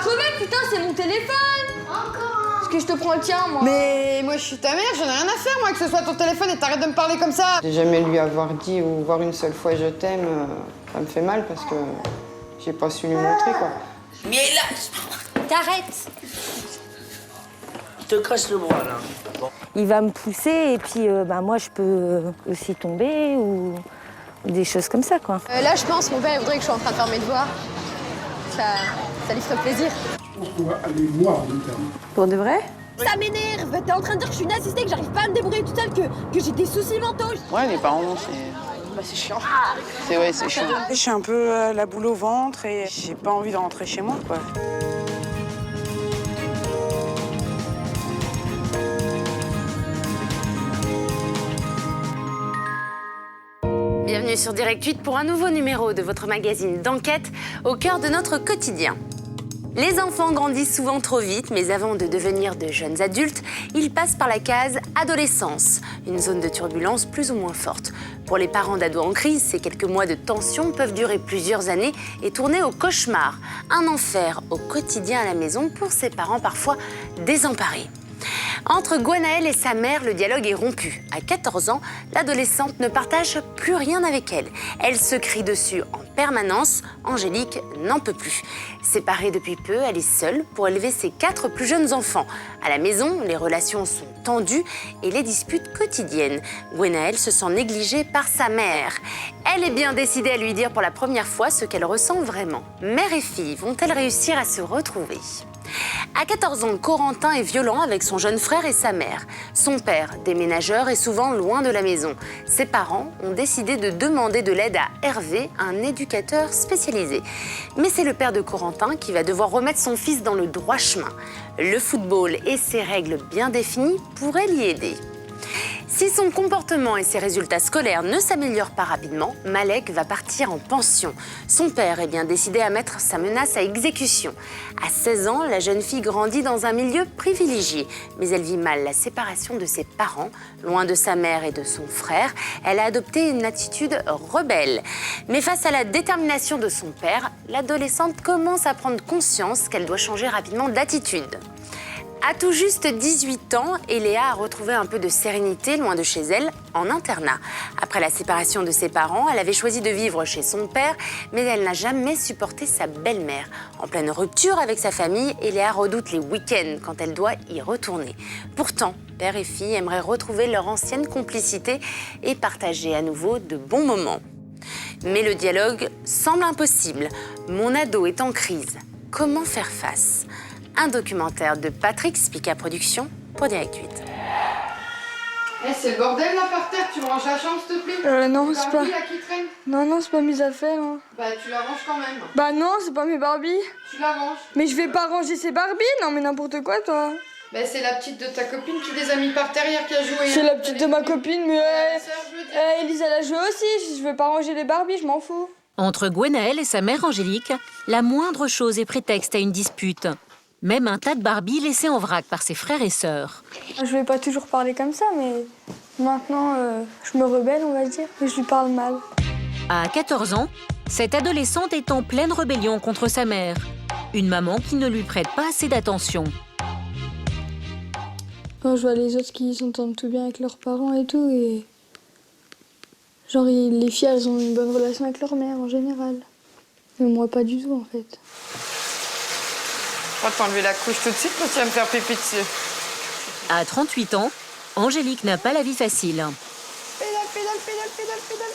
crever, putain, c'est mon téléphone. Encore. Parce que je te prends le tien, moi. Mais moi, je suis ta mère, j'en ai rien à faire, moi, que ce soit ton téléphone et t'arrêtes de me parler comme ça. J'ai jamais lui avoir dit ou voir une seule fois je t'aime, ça me fait mal parce que j'ai pas su lui montrer, quoi. Mais là, T'arrêtes. je te casse le bras, là. Bon. Il va me pousser et puis moi, je peux aussi tomber ou des choses comme ça, quoi. Là, je pense, mon père, il voudrait que je sois en train de faire mes devoirs. Ça lui ferait plaisir. Je pense qu'on va aller voir en interne. Pour de vrai? Ça m'énerve. T'es en train de dire que je suis une assistée, que j'arrive pas à me débrouiller toute seule, que j'ai des soucis mentaux. Ouais, les parents, c'est chiant. C'est vrai, c'est chiant. J'ai un peu la boule au ventre et j'ai pas envie de rentrer chez moi, quoi. Bienvenue sur Direct 8 pour un nouveau numéro de votre magazine d'enquête au cœur de notre quotidien. Les enfants grandissent souvent trop vite, mais avant de devenir de jeunes adultes, ils passent par la case adolescence, une zone de turbulence plus ou moins forte. Pour les parents d'ados en crise, ces quelques mois de tension peuvent durer plusieurs années et tourner au cauchemar, un enfer au quotidien à la maison pour ces parents parfois désemparés. Entre Gwenaëlle et sa mère, le dialogue est rompu. À 14 ans, l'adolescente ne partage plus rien avec elle. Elle se crie dessus en permanence. Angélique n'en peut plus. Séparée depuis peu, elle est seule pour élever ses 4 plus jeunes enfants. À la maison, les relations sont tendues et les disputes quotidiennes. Gwenaëlle se sent négligée par sa mère. Elle est bien décidée à lui dire pour la première fois ce qu'elle ressent vraiment. Mère et fille vont-elles réussir à se retrouver ? À 14 ans, Corentin est violent avec son jeune frère et sa mère. Son père, déménageur, est souvent loin de la maison. Ses parents ont décidé de demander de l'aide à Hervé, un éducateur spécialisé. Mais c'est le père de Corentin qui va devoir remettre son fils dans le droit chemin. Le football et ses règles bien définies pourraient l'y aider. Si son comportement et ses résultats scolaires ne s'améliorent pas rapidement, Malek va partir en pension. Son père est bien décidé à mettre sa menace à exécution. À 16 ans, la jeune fille grandit dans un milieu privilégié, mais elle vit mal la séparation de ses parents. Loin de sa mère et de son frère, elle a adopté une attitude rebelle. Mais face à la détermination de son père, l'adolescente commence à prendre conscience qu'elle doit changer rapidement d'attitude. À tout juste 18 ans, Eléa a retrouvé un peu de sérénité loin de chez elle, en internat. Après la séparation de ses parents, elle avait choisi de vivre chez son père, mais elle n'a jamais supporté sa belle-mère. En pleine rupture avec sa famille, Eléa redoute les week-ends quand elle doit y retourner. Pourtant, père et fille aimeraient retrouver leur ancienne complicité et partager à nouveau de bons moments. Mais le dialogue semble impossible. Mon ado est en crise. Comment faire face ? Un documentaire de Patrick Spica Productions pour Direct 8. C'est le bordel là par terre, tu me ranges la chambre s'il te plaît? Non, c'est pas... Barbie, là, qui traîne? Non, c'est pas mes affaires. Hein. Bah tu la ranges quand même. Bah non, c'est pas mes Barbies. Tu la ranges. Mais je vais pas ranger ces Barbies. Non, mais n'importe quoi, toi. Bah c'est la petite de ta copine qui les a mis par terre hier qui a joué. C'est la petite de ma copine, mais sœur, je veux dire. Elise, elle a joué aussi. Je vais pas ranger les Barbies, je m'en fous. Entre Gwenaëlle et sa mère Angélique, la moindre chose est prétexte à une dispute. Même un tas de Barbie laissé en vrac par ses frères et sœurs. Je vais pas toujours parler comme ça, mais maintenant, je me rebelle, on va dire, et je lui parle mal. À 14 ans, cette adolescente est en pleine rébellion contre sa mère. Une maman qui ne lui prête pas assez d'attention. Quand je vois les autres qui s'entendent tout bien avec leurs parents et tout, et... Genre, les filles, elles ont une bonne relation avec leur mère, en général. Mais moi, pas du tout, en fait. On va t'enlever la couche tout de suite parce que tu vas me faire pipi dessus. À 38 ans, Angélique n'a pas la vie facile. Pédale.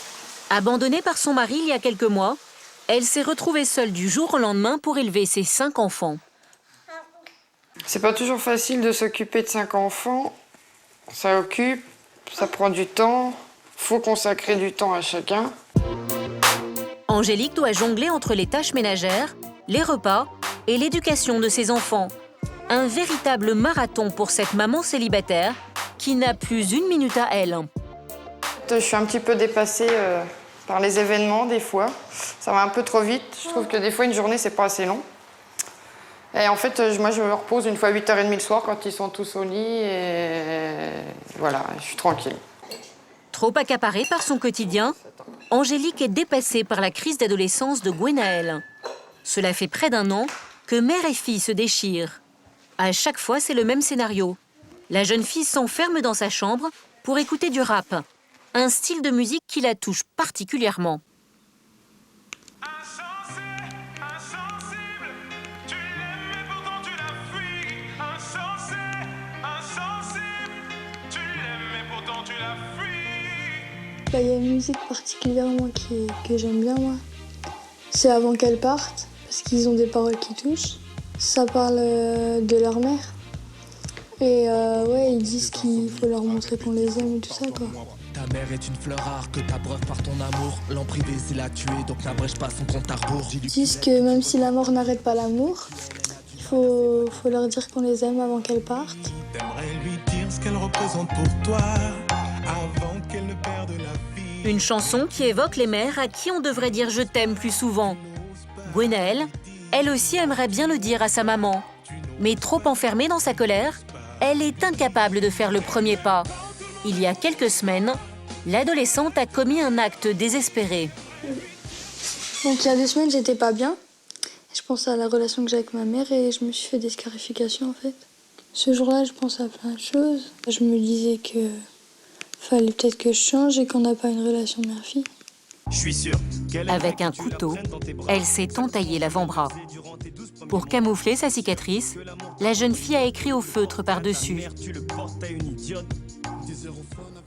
Abandonnée par son mari il y a quelques mois, elle s'est retrouvée seule du jour au lendemain pour élever ses 5 enfants. C'est pas toujours facile de s'occuper de 5 enfants. Ça occupe, ça prend du temps. Faut consacrer du temps à chacun. Angélique doit jongler entre les tâches ménagères, les repas et l'éducation de ses enfants. Un véritable marathon pour cette maman célibataire qui n'a plus une minute à elle. Je suis un petit peu dépassée par les événements des fois. Ça va un peu trop vite. Je trouve que des fois, une journée, c'est pas assez long. Et en fait, moi, je me repose une fois à 8h30 le soir quand ils sont tous au lit. Et voilà, je suis tranquille. Trop accaparée par son quotidien, Angélique est dépassée par la crise d'adolescence de Gwenaëlle. Cela fait près d'1 an que mère et fille se déchirent. À chaque fois, c'est le même scénario. La jeune fille s'enferme dans sa chambre pour écouter du rap, un style de musique qui la touche particulièrement. Il y a une musique particulièrement que j'aime bien, moi. C'est Avant qu'elle parte, parce qu'ils ont des paroles qui touchent. Ça parle de leur mère. Et ouais, ils disent qu'il faut leur montrer qu'on les aime et tout ça, quoi. Ta mère est une fleur rare que t'abreuves par ton amour. L'emprise c'est la tuer, donc n'abrège pas son compte à rebours. Ils disent que même si la mort n'arrête pas l'amour, il faut leur dire qu'on les aime avant qu'elles partent. T'aimerais lui dire ce qu'elle représente pour toi, avant qu'elle ne perde la vie. Une chanson qui évoque les mères à qui on devrait dire « je t'aime » plus souvent. Gwenaëlle, elle aussi aimerait bien le dire à sa maman. Mais trop enfermée dans sa colère, elle est incapable de faire le premier pas. Il y a quelques semaines, l'adolescente a commis un acte désespéré. Donc il y a 2 semaines, j'étais pas bien. Je pensais à la relation que j'ai avec ma mère et je me suis fait des scarifications en fait. Ce jour-là, je pensais à plein de choses. Je me disais que fallait peut-être que je change et qu'on n'a pas une relation mère-fille. Avec un couteau, elle s'est entaillée l'avant-bras. Pour camoufler sa cicatrice, la jeune fille a écrit au feutre par-dessus.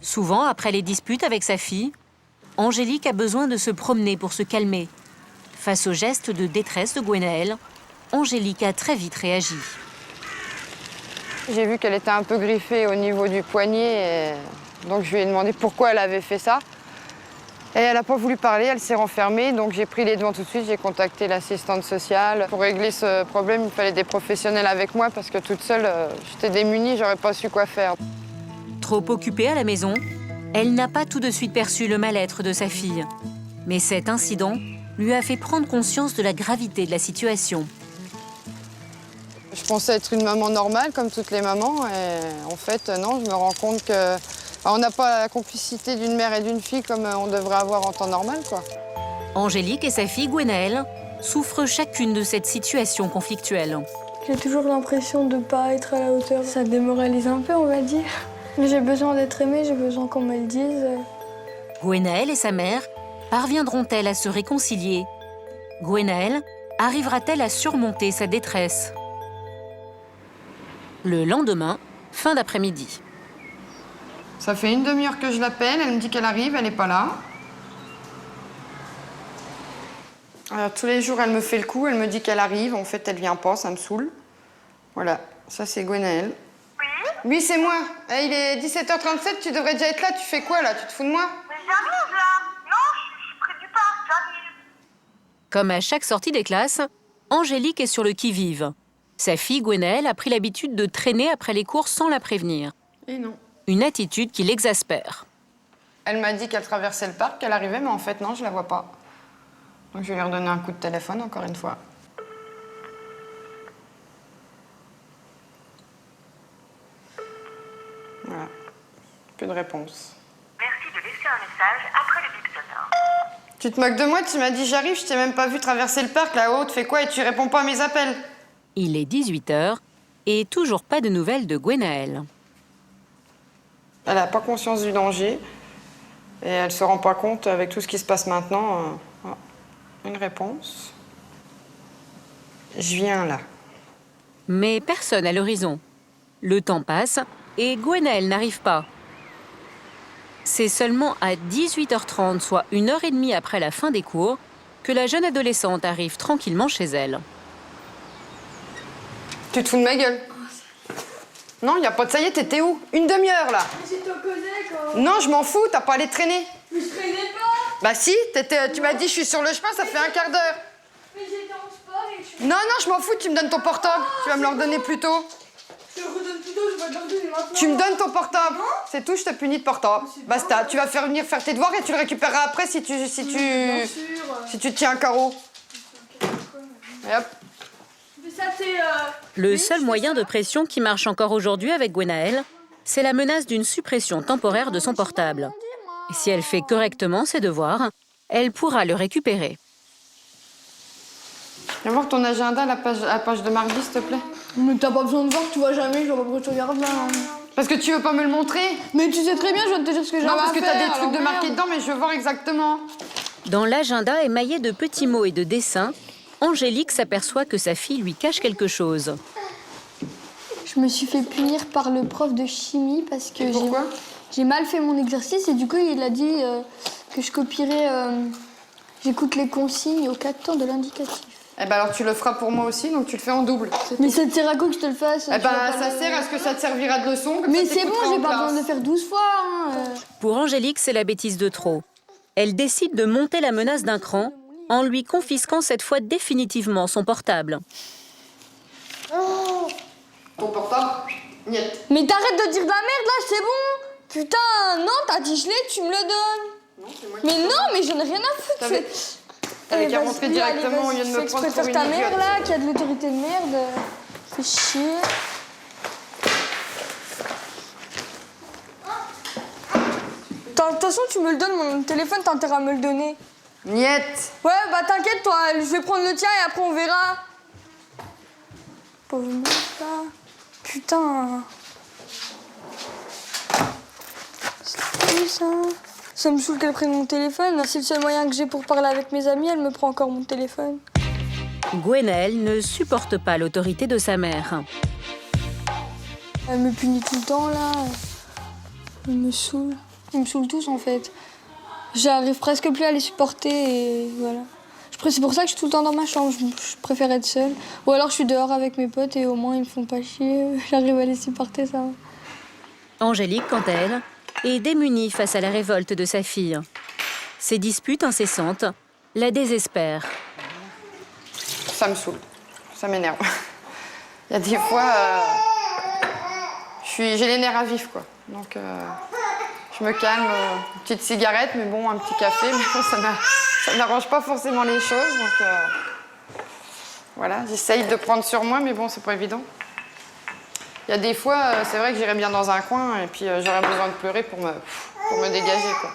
Souvent, après les disputes avec sa fille, Angélique a besoin de se promener pour se calmer. Face au geste de détresse de Gwenaëlle, Angélique a très vite réagi. J'ai vu qu'elle était un peu griffée au niveau du poignet, donc je lui ai demandé pourquoi elle avait fait ça. Et elle n'a pas voulu parler, elle s'est renfermée, donc j'ai pris les devants tout de suite, j'ai contacté l'assistante sociale. Pour régler ce problème, il fallait des professionnels avec moi parce que toute seule, j'étais démunie, j'aurais pas su quoi faire. Trop occupée à la maison, elle n'a pas tout de suite perçu le mal-être de sa fille. Mais cet incident lui a fait prendre conscience de la gravité de la situation. Je pensais être une maman normale, comme toutes les mamans, et en fait, non, je me rends compte que on n'a pas la complicité d'une mère et d'une fille comme on devrait avoir en temps normal, quoi. Angélique et sa fille Gwenaëlle souffrent chacune de cette situation conflictuelle. J'ai toujours l'impression de ne pas être à la hauteur. Ça démoralise un peu, on va dire. Mais j'ai besoin d'être aimée, j'ai besoin qu'on me le dise. Gwenaëlle et sa mère parviendront-elles à se réconcilier? Gwenaëlle arrivera-t-elle à surmonter sa détresse? Le lendemain, fin d'après-midi. Ça fait une demi-heure que je l'appelle, elle me dit qu'elle arrive, elle n'est pas là. Alors, tous les jours, elle me fait le coup, elle me dit qu'elle arrive, en fait, elle vient pas, ça me saoule. Voilà, ça c'est Gwenaëlle. Oui, c'est moi. Il est 17h37, tu devrais déjà être là, tu fais quoi là? Tu te fous de moi? Mais j'arrive là. Non, je suis près du parc, j'arrive. Comme à chaque sortie des classes, Angélique est sur le qui-vive. Sa fille Gwenaëlle a pris l'habitude de traîner après les cours sans la prévenir. Et non. Une attitude qui l'exaspère. Elle m'a dit qu'elle traversait le parc, qu'elle arrivait, mais en fait, non, je la vois pas. Donc je vais lui redonner un coup de téléphone, encore une fois. Voilà. Plus de réponse. Merci de laisser un message après le bip sonore. Tu te moques de moi? Tu m'as dit j'arrive, je t'ai même pas vu traverser le parc là-haut, tu fais quoi et tu réponds pas à mes appels? Il est 18h et toujours pas de nouvelles de Gwenaëlle. Elle n'a pas conscience du danger et elle se rend pas compte avec tout ce qui se passe maintenant. Une réponse. Je viens là. Mais personne à l'horizon. Le temps passe et Gwenaëlle n'arrive pas. C'est seulement à 18h30, soit 1h30 après la fin des cours, que la jeune adolescente arrive tranquillement chez elle. Tu te fous de ma gueule? Non, il n'y a pas de ça y est, t'étais où? Une demi-heure, là. Mais j'étais au causé, quoi. Non, je m'en fous, t'as pas allé traîner. Mais je traînais pas. Bah si, tu m'as dit je suis sur le chemin, ça fait un quart d'heure. Mais j'étais en sport et je suis... Non, non, je m'en fous, tu me donnes ton portable. Tu vas me le redonner plus tôt. Je te le redonne plus tôt, je vais te le redonner maintenant. Tu me donnes ton portable. C'est tout, je te punis de portable. Basta, tu vas venir faire tes devoirs et tu le récupéreras après si tu tiens un carreau. Et hop. Mais ça, c'est... Le seul moyen de pression qui marche encore aujourd'hui avec Gwenaëlle, c'est la menace d'une suppression temporaire de son portable. Et si elle fait correctement ses devoirs, elle pourra le récupérer. Viens voir ton agenda, la page de mardi, s'il te plaît. Mais t'as pas besoin de voir, tu vois jamais, je vois pas pourquoi tu regardes là. Parce que tu veux pas me le montrer? Mais tu sais très bien, je vais te dire ce que j'ai à faire. Non, parce que t'as des trucs de marqués dedans, mais je veux voir exactement. Dans l'agenda émaillé de petits mots et de dessins, Angélique s'aperçoit que sa fille lui cache quelque chose. Je me suis fait punir par le prof de chimie parce que j'ai mal fait mon exercice et du coup il a dit que je copierais, j'écoute les consignes au 4 temps de l'indicatif. Eh ben alors tu le feras pour moi aussi, donc tu le fais en double. Mais ça te sert à quoi que je te le fasse? Eh ben ça sert à ce que ça te servira de leçon. Mais c'est bon, j'ai pas besoin de faire 12 fois. Hein. Pour Angélique, c'est la bêtise de trop. Elle décide de monter la menace d'un cran en lui confisquant cette fois définitivement son portable. Ton portable, niet. Mais t'arrêtes de dire de la merde là, c'est bon. Putain, non, t'as dit je l'ai, tu me le donnes. Non, c'est moi Mais non, mais j'en ai rien à foutre. T'avais qu'à rentrer directement au lieu de me prendre pour une ta mère idiote. là, qui a de l'autorité de merde. Fais chier. De toute façon, tu me le donnes, mon téléphone, t'as intérêt à me le donner. Niet. Ouais, bah t'inquiète, toi, je vais prendre le tien et après on verra. Pauvre meuf là. Putain. C'est fou ça. Ça me saoule qu'elle prenne mon téléphone. C'est le seul moyen que j'ai pour parler avec mes amis, elle me prend encore mon téléphone. Gwenaëlle ne supporte pas l'autorité de sa mère. Elle me punit tout le temps là. Elle me saoule. Ils me saoulent tous en fait. J'arrive presque plus à les supporter et voilà. C'est pour ça que je suis tout le temps dans ma chambre, je préfère être seule. Ou alors je suis dehors avec mes potes et au moins ils me font pas chier. J'arrive à les supporter, ça va. Angélique, quant à elle, est démunie face à la révolte de sa fille. Ces disputes incessantes la désespèrent. Ça me saoule, ça m'énerve. Il y a des fois, j'ai les nerfs à vif, quoi. Donc, je me calme, une petite cigarette, mais bon, un petit café, mais bon, ça n'arrange pas forcément les choses. Donc, voilà, j'essaye de prendre sur moi, mais bon, c'est pas évident. Il y a des fois, c'est vrai que j'irais bien dans un coin et puis j'aurais besoin de pleurer pour me dégager, quoi.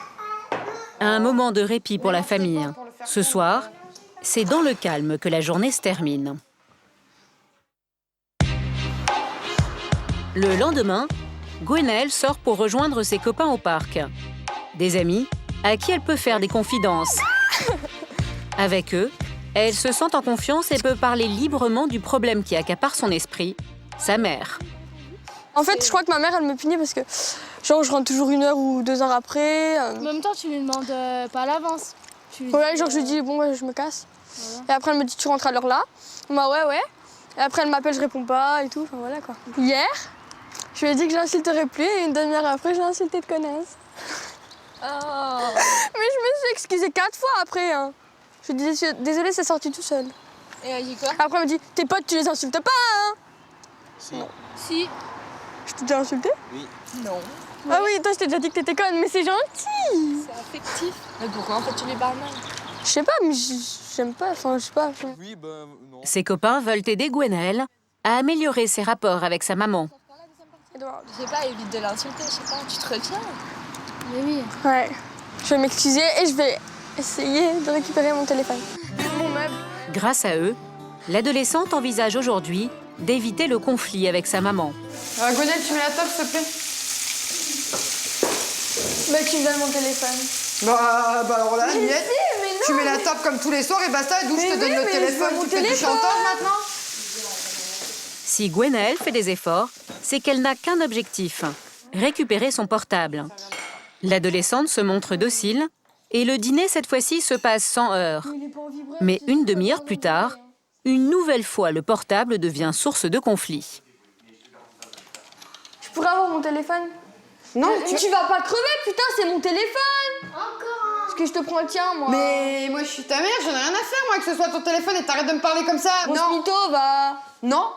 Un moment de répit pour la famille. Ce soir, c'est dans le calme que la journée se termine. Le lendemain, Gwenaëlle sort pour rejoindre ses copains au parc. Des amis à qui elle peut faire des confidences. Avec eux, elle se sent en confiance et peut parler librement du problème qui accapare son esprit, sa mère. En fait, je crois que ma mère, elle me punit parce que genre, je rentre toujours 1 heure ou 2 heures après. En même temps, tu lui demandes pas à l'avance. Ouais, genre je lui dis, bon, ouais, je me casse. Voilà. Et après, elle me dit, tu rentres à l'heure là. Bah ouais. Et après, elle m'appelle, je réponds pas et tout. Enfin, voilà, quoi. Hier, je lui ai dit que je l'insulterais plus et une demi-heure après, je l'ai insulté de connasse. Oh. Mais je me suis excusée 4 fois après. Hein. Je lui ai dit, désolée, c'est sorti tout seul. Et elle dit quoi? Après, elle me dit, tes potes, tu les insultes pas, hein? Si. Non. Si. Je t'ai déjà insulté? Oui. Non. Ah oui, toi, je t'ai déjà dit que t'étais conne, mais c'est gentil. C'est affectif. Mais pourquoi en fait tu lui parles mal? Je sais pas, mais j'aime pas, enfin, je sais pas. Oui, bah non. Ses copains veulent aider Gwenaëlle à améliorer ses rapports avec sa maman. Je sais pas, évite de l'insulter, je sais pas, tu te retiens. Mais oui. Ouais. Je vais m'excuser et je vais essayer de récupérer mon téléphone. Mon meuble. Grâce à eux, l'adolescente envisage aujourd'hui d'éviter le conflit avec sa maman. Gwenaëlle, tu mets la table, s'il te plaît? Bah, tu me donnes mon téléphone. Bah alors là, mais tu mets la table comme tous les soirs et basta, d'où je te donne le téléphone? Tu fais du chantage maintenant? Si Gwenaëlle fait des efforts, c'est qu'elle n'a qu'un objectif, récupérer son portable. L'adolescente se montre docile et le dîner cette fois-ci se passe sans heurts. Mais une demi-heure plus tard, une nouvelle fois le portable devient source de conflit. Je pourrais avoir mon téléphone? Non, tu vas pas crever, putain, c'est mon téléphone! Encore? Parce que je te prends le tien, moi. Mais moi, je suis ta mère, j'en ai rien à faire, moi, que ce soit ton téléphone et t'arrêtes de me parler comme ça. Grosse mytho, va. Non.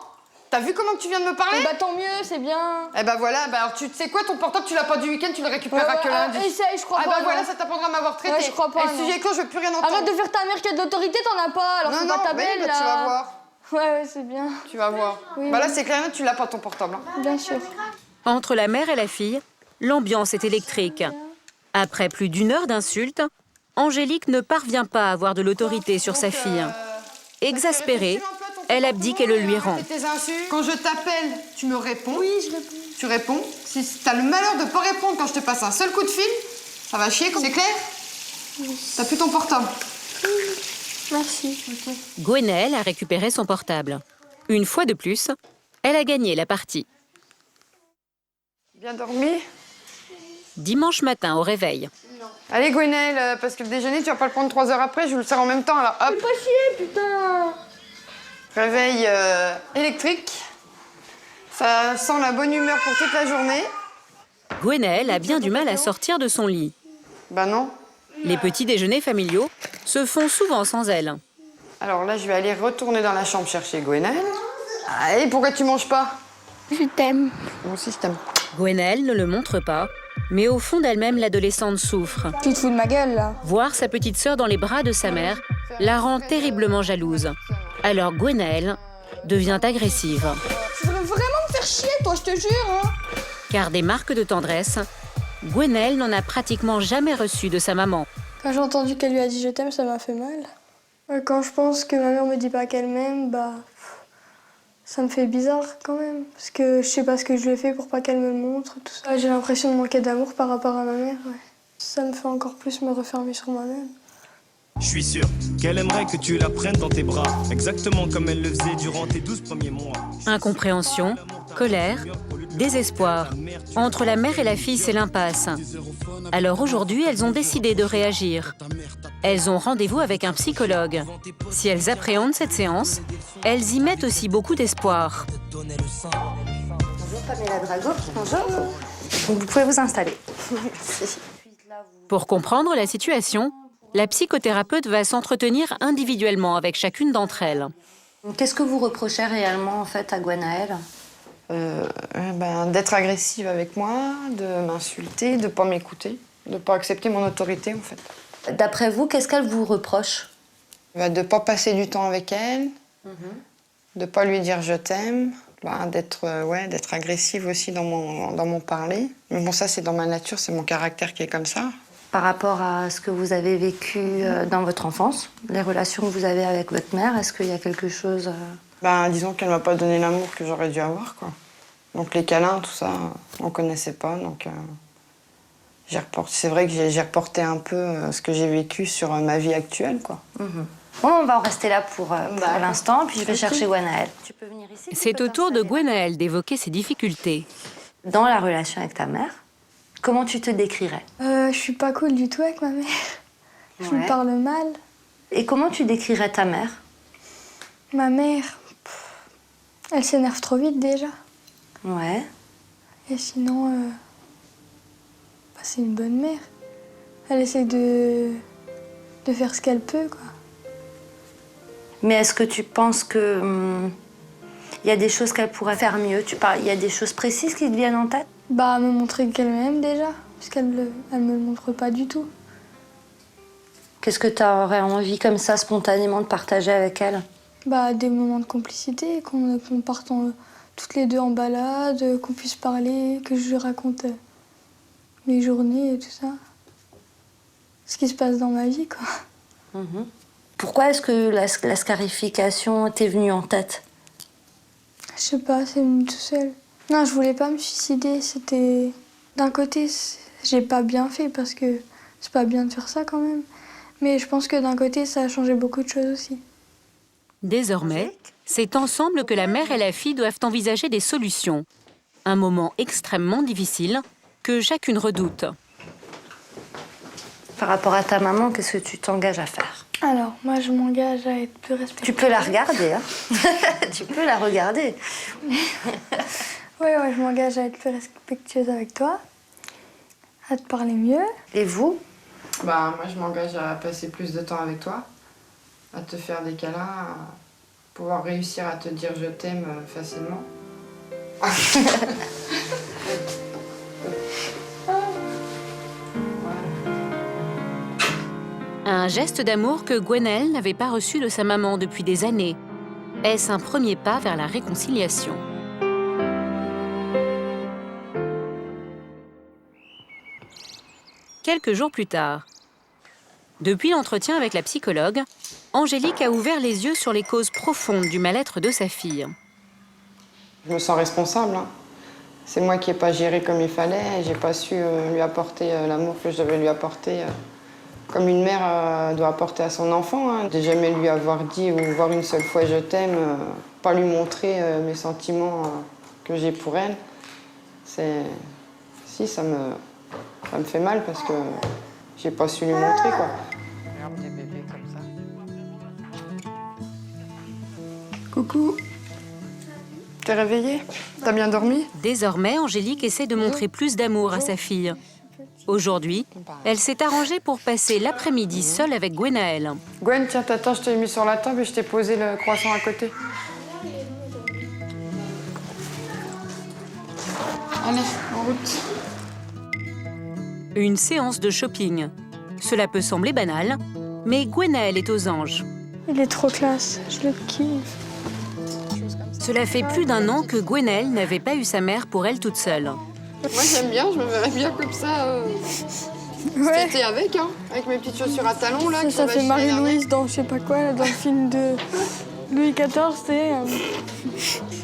T'as vu comment tu viens de me parler? Bah tant mieux, c'est bien. Eh bah voilà, bah alors tu sais quoi, ton portable, tu l'as pas du week-end, tu le récupéreras que lundi. Essaye, je crois pas. Ah bah voilà, ça t'apprendra à m'avoir traité. Ouais, je crois pas. Et le sujet est clos, je veux plus rien entendre. Arrête de faire ta mère qui a de l'autorité, t'en as pas. Alors c'est pas ta belle, là. Tu vas voir. Ouais, c'est bien. Tu vas voir. Oui, bah là, c'est clair, tu l'as pas ton portable. Hein. Bien sûr. Entre la mère et la fille, l'ambiance est électrique. Après plus d'1 heure d'insultes, Angélique ne parvient pas à avoir de l'autorité sur sa fille. Exaspérée, elle abdique et le lui rend. Quand je t'appelle, tu me réponds. Oui, je réponds. Tu réponds. Si t'as le malheur de pas répondre quand je te passe un seul coup de fil, ça va chier. C'est clair? Oui. T'as plus ton portable. Oui. Merci. Okay. Gwenaëlle a récupéré son portable. Une fois de plus, elle a gagné la partie. Bien dormi? Dimanche matin au réveil. Allez Gwenaëlle, parce que le déjeuner, tu vas pas le prendre 3 heures après, je vous le sers en même temps, alors hop. Fais pas chier, putain. Réveil électrique. Ça sent la bonne humeur pour toute la journée. Gwenaëlle a bien du mal à sortir de son lit. Bah non. Les petits déjeuners familiaux se font souvent sans elle. Alors là, je vais aller retourner dans la chambre chercher Gwenaëlle. Allez, pourquoi tu manges pas? Je t'aime. Moi aussi, je t'aime. Gwenaëlle ne le montre pas, mais au fond d'elle-même, l'adolescente souffre. Tu te fous de ma gueule, là. Voir sa petite sœur dans les bras de sa mère la rend terriblement jalouse. Alors Gwenaëlle devient agressive. Tu voudrais vraiment me faire chier, toi, je te jure, hein. Car des marques de tendresse, Gwenaëlle n'en a pratiquement jamais reçu de sa maman. Quand j'ai entendu qu'elle lui a dit « je t'aime », ça m'a fait mal. Quand je pense que ma mère me dit pas qu'elle m'aime, bah... ça me fait bizarre quand même, parce que je sais pas ce que je lui ai fait pour pas qu'elle me le montre, tout ça. J'ai l'impression de manquer d'amour par rapport à ma mère, ouais. Ça me fait encore plus me refermer sur moi-même. Je suis sûr qu'elle aimerait que tu la prennes dans tes bras, exactement comme elle le faisait durant tes 12 premiers mois. Incompréhension, colère, désespoir. Entre la mère et la fille, c'est l'impasse. Alors aujourd'hui, elles ont décidé de réagir. Elles ont rendez-vous avec un psychologue. Si elles appréhendent cette séance, elles y mettent aussi beaucoup d'espoir. Bonjour Pamela Drago. Bonjour. Vous pouvez vous installer. Merci. Pour comprendre la situation, la psychothérapeute va s'entretenir individuellement avec chacune d'entre elles. Qu'est-ce que vous reprochez réellement en fait à Gwenaëlle? D'être agressive avec moi, de m'insulter, de pas m'écouter, de pas accepter mon autorité en fait. D'après vous, qu'est-ce qu'elle vous reproche? De pas passer du temps avec elle, de pas lui dire je t'aime, d'être agressive aussi dans mon parler. Mais bon, ça c'est dans ma nature, c'est mon caractère qui est comme ça. Par rapport à ce que vous avez vécu dans votre enfance, les relations que vous avez avec votre mère, est-ce qu'il y a quelque chose... Disons qu'elle m'a pas donné l'amour que j'aurais dû avoir, quoi. Donc les câlins, tout ça, on connaissait pas, donc... C'est vrai que j'ai reporté un peu ce que j'ai vécu sur ma vie actuelle, quoi. Bon, on va en rester là pour l'instant, puis je vais chercher Gwenaëlle. Tu peux venir ici? C'est au tour de Gwenaëlle d'évoquer ses difficultés. Dans la relation avec ta mère, comment tu te décrirais? Je suis pas cool du tout avec ma mère. Je lui parle mal. Et comment tu décrirais ta mère? Ma mère, elle s'énerve trop vite déjà. Ouais. Et sinon, c'est une bonne mère. Elle essaie de faire ce qu'elle peut, quoi. Mais est-ce que tu penses que y a des choses qu'elle pourrait faire mieux? Il y a des choses précises qui te viennent en tête? Me montrer qu'elle m'aime déjà, parce qu'elle me le montre pas du tout. Qu'est-ce que tu aurais envie comme ça spontanément de partager avec elle? Des moments de complicité, qu'on parte toutes les deux en balade, qu'on puisse parler, que je lui raconte mes journées et tout ça. Ce qui se passe dans ma vie, quoi. Pourquoi est-ce que la scarification t'est venue en tête? Je sais pas, c'est venu tout seul. Non, je voulais pas me suicider, c'était... D'un côté, j'ai pas bien fait parce que c'est pas bien de faire ça quand même. Mais je pense que d'un côté, ça a changé beaucoup de choses aussi. Désormais, c'est ensemble que la mère et la fille doivent envisager des solutions. Un moment extrêmement difficile que chacune redoute. Par rapport à ta maman, qu'est-ce que tu t'engages à faire? Alors, moi, je m'engage à être plus respectueuse. Tu peux la regarder, hein. Tu peux la regarder. Ouais, je m'engage à être plus respectueuse avec toi, à te parler mieux. Et vous? Moi, je m'engage à passer plus de temps avec toi, à te faire des câlins, à pouvoir réussir à te dire je t'aime facilement. Un geste d'amour que Gwenaëlle n'avait pas reçu de sa maman depuis des années. Est-ce un premier pas vers la réconciliation? Quelques jours plus tard, depuis l'entretien avec la psychologue, Angélique a ouvert les yeux sur les causes profondes du mal-être de sa fille. Je me sens responsable. Hein. C'est moi qui n'ai pas géré comme il fallait. J'ai pas su lui apporter l'amour que je devais lui apporter, comme une mère doit apporter à son enfant. Hein. De jamais lui avoir dit ou voir une seule fois « je t'aime », pas lui montrer mes sentiments que j'ai pour elle. Si, ça me fait mal parce que j'ai pas su lui montrer, quoi. Regarde des bébés comme ça. Coucou. T'es réveillée? T'as bien dormi? Désormais, Angélique essaie de montrer plus d'amour à sa fille. Aujourd'hui, elle s'est arrangée pour passer l'après-midi seule avec Gwenaël. Gwen, tiens, t'attends, je t'ai mis sur la table et je t'ai posé le croissant à côté. Allez, en route. Une séance de shopping. Cela peut sembler banal, mais Gwenaël est aux anges. Il est trop classe, je le kiffe. Cela fait plus d'1 an que Gwenaël n'avait pas eu sa mère pour elle toute seule. Moi j'aime bien, je me verrais bien comme ça. Cet été avec mes petites chaussures à talons là. Ça fait Marie-Louise dans je sais pas quoi, là, dans le film de Louis XIV, c'est.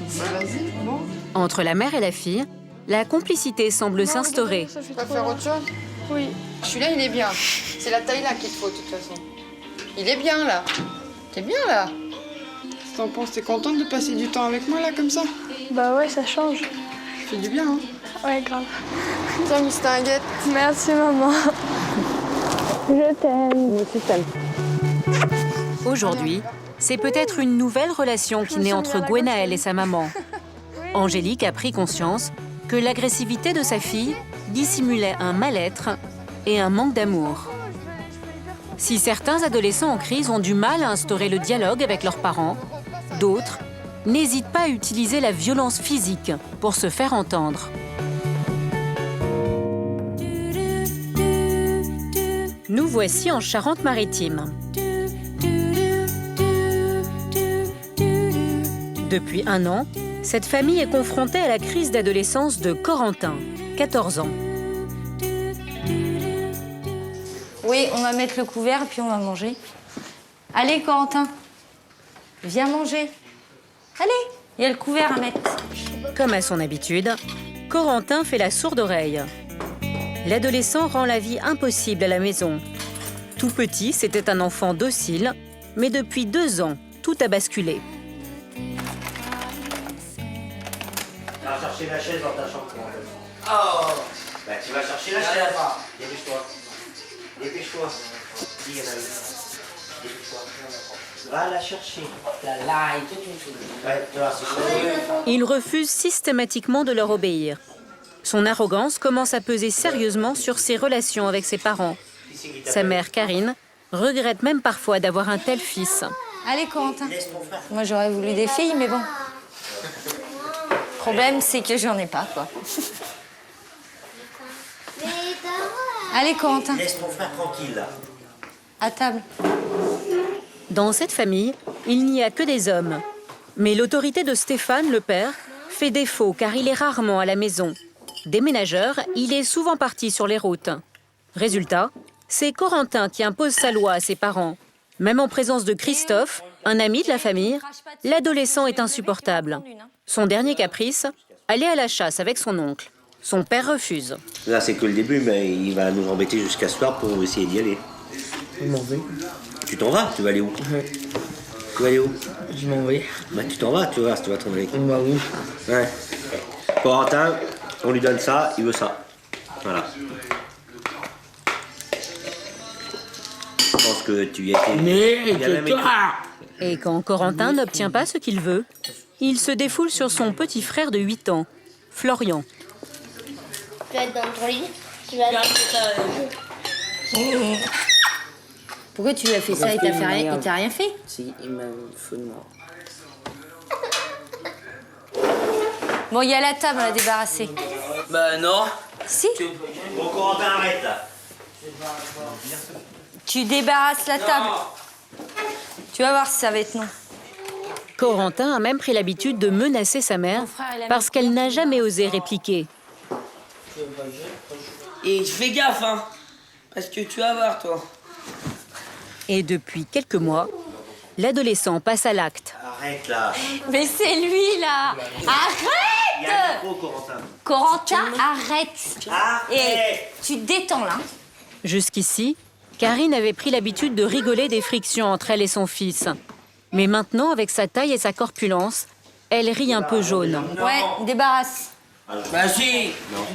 Vas-y, bon. Entre la mère et la fille, la complicité semble s'instaurer. Tu vas faire autre chose? Oui. Celui-là il est bien. C'est la taille là qu'il te faut de toute façon. Il est bien là. T'es bien là. T'en penses, t'es contente de passer du temps avec moi là comme ça? Bah ouais, ça change. Ça fait du bien, hein? Ouais, grave. Tiens, Miss Tinguette. Merci maman. Je t'aime. Moi aussi, je t'aime. Aujourd'hui, c'est peut-être une nouvelle relation qui naît entre Gwenaël et sa maman. Angélique a pris conscience que l'agressivité de sa fille dissimulait un mal-être et un manque d'amour. Si certains adolescents en crise ont du mal à instaurer le dialogue avec leurs parents, d'autres n'hésitent pas à utiliser la violence physique pour se faire entendre. Nous voici en Charente-Maritime. Depuis 1 an, cette famille est confrontée à la crise d'adolescence de Corentin, 14 ans. Oui, on va mettre le couvert et puis on va manger. Allez, Corentin, viens manger. Allez, il y a le couvert à mettre. Comme à son habitude, Corentin fait la sourde oreille. L'adolescent rend la vie impossible à la maison. Tout petit, c'était un enfant docile, mais depuis 2 ans, tout a basculé. Tu vas chercher la chaise dans ta chambre. Oh, bah tu vas chercher la chaise. Dépêche-toi. Dépêche-toi. Dépêche-toi. Va la chercher. Là, il te Il refuse systématiquement de leur obéir. Son arrogance commence à peser sérieusement sur ses relations avec ses parents. Sa mère, Karine, regrette même parfois d'avoir un tel fils. Allez, Corentin. Moi, j'aurais voulu des filles, mais bon. Le problème, c'est que j'en ai pas, quoi. Allez, Corentin. Laisse ton frère tranquille, là. À table. Dans cette famille, il n'y a que des hommes. Mais l'autorité de Stéphane, le père, fait défaut car il est rarement à la maison. Déménageur, il est souvent parti sur les routes. Résultat, c'est Corentin qui impose sa loi à ses parents. Même en présence de Christophe, un ami de la famille, l'adolescent est insupportable. Son dernier caprice, aller à la chasse avec son oncle. Son père refuse. Là, c'est que le début, mais il va nous embêter jusqu'à ce soir pour essayer d'y aller. Je m'en vais. Tu t'en vas? Tu vas aller où? Ouais. Tu vas aller où? Je m'en vais. Bah, tu t'en vas, tu vois, tu vas t'en aller. Bah oui. Ouais. Corentin, on lui donne ça, il veut ça. Voilà. Je pense que tu y étais. Mais tais-toi! Et quand Corentin n'obtient pas ce qu'il veut, il se défoule sur son petit frère de 8 ans, Florian. Tu vas être dans ton lit. Tu vas Pourquoi tu lui as fait ça? Il t'a rien fait? Si, il m'a fait de moi. Bon, il y a la table à débarrasser. Bah non. Si. Bon, Corentin, arrête là. Tu débarrasses la table. Tu vas voir si ça va être non. Corentin a même pris l'habitude de menacer sa mère parce qu'elle n'a jamais osé répliquer. Et fais gaffe, hein. Parce que tu vas voir, toi. Et depuis quelques mois, L'adolescent passe à l'acte. Arrête là. Mais c'est lui, là. Il y a un Arrête. micro, Corentin. Corentin, arrête. Et tu te détends, là. Jusqu'ici, Karine avait pris l'habitude de rigoler des frictions entre elle et son fils. Mais maintenant, avec sa taille et sa corpulence, elle rit un peu jaune. Ouais, débarrasse. Bah si,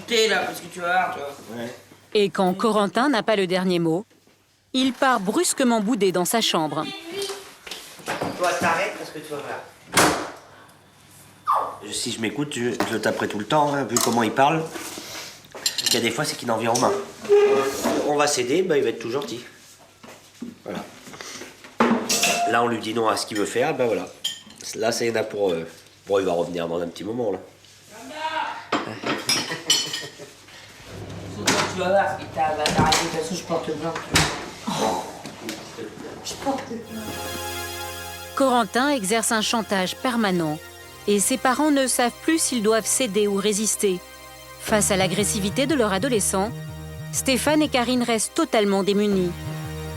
t'es là parce que tu vas voir, toi. Ouais. Et quand Corentin n'a pas le dernier mot, il part brusquement bouder dans sa chambre. Toi, t'arrêtes parce que tu vas voir. Si je m'écoute, je le taperai tout le temps, hein, vu comment il parle. Il y a des fois, c'est qu'il en vient aux mains. On va céder, bah, il va être tout gentil. Voilà. Là, on lui dit non à ce qu'il veut faire, bah voilà. Là, c'est là pour... Bon, il va revenir dans un petit moment, là. Tu vas voir, si t'as arrêté, de toute façon, je porte plainte. Je porte plainte. Corentin exerce un chantage permanent et ses parents ne savent plus s'ils doivent céder ou résister. Face à l'agressivité de leur adolescent, Stéphane et Karine restent totalement démunis.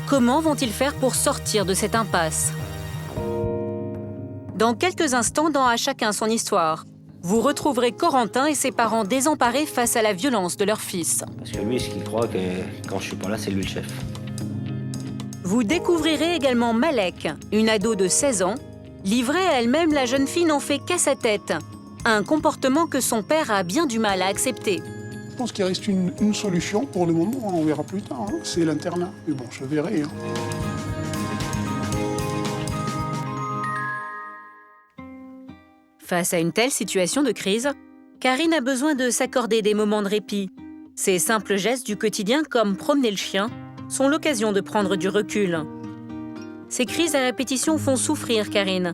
Comment vont-ils faire pour sortir de cette impasse? Dans quelques instants, dans À chacun son histoire, vous retrouverez Corentin et ses parents désemparés face à la violence de leur fils. Parce que lui, ce qu'il croit que quand je suis pas là, c'est lui le chef. Vous découvrirez également Malek, une ado de 16 ans. Livrée à elle-même, la jeune fille n'en fait qu'à sa tête. Un comportement que son père a bien du mal à accepter. Je pense qu'il reste une solution pour le moment, on verra plus tard, hein. C'est l'internat. Mais bon, je verrai. Hein. Face à une telle situation de crise, Karine a besoin de s'accorder des moments de répit. Ces simples gestes du quotidien, comme promener le chien, sont l'occasion de prendre du recul. Ces crises à répétition font souffrir Karine,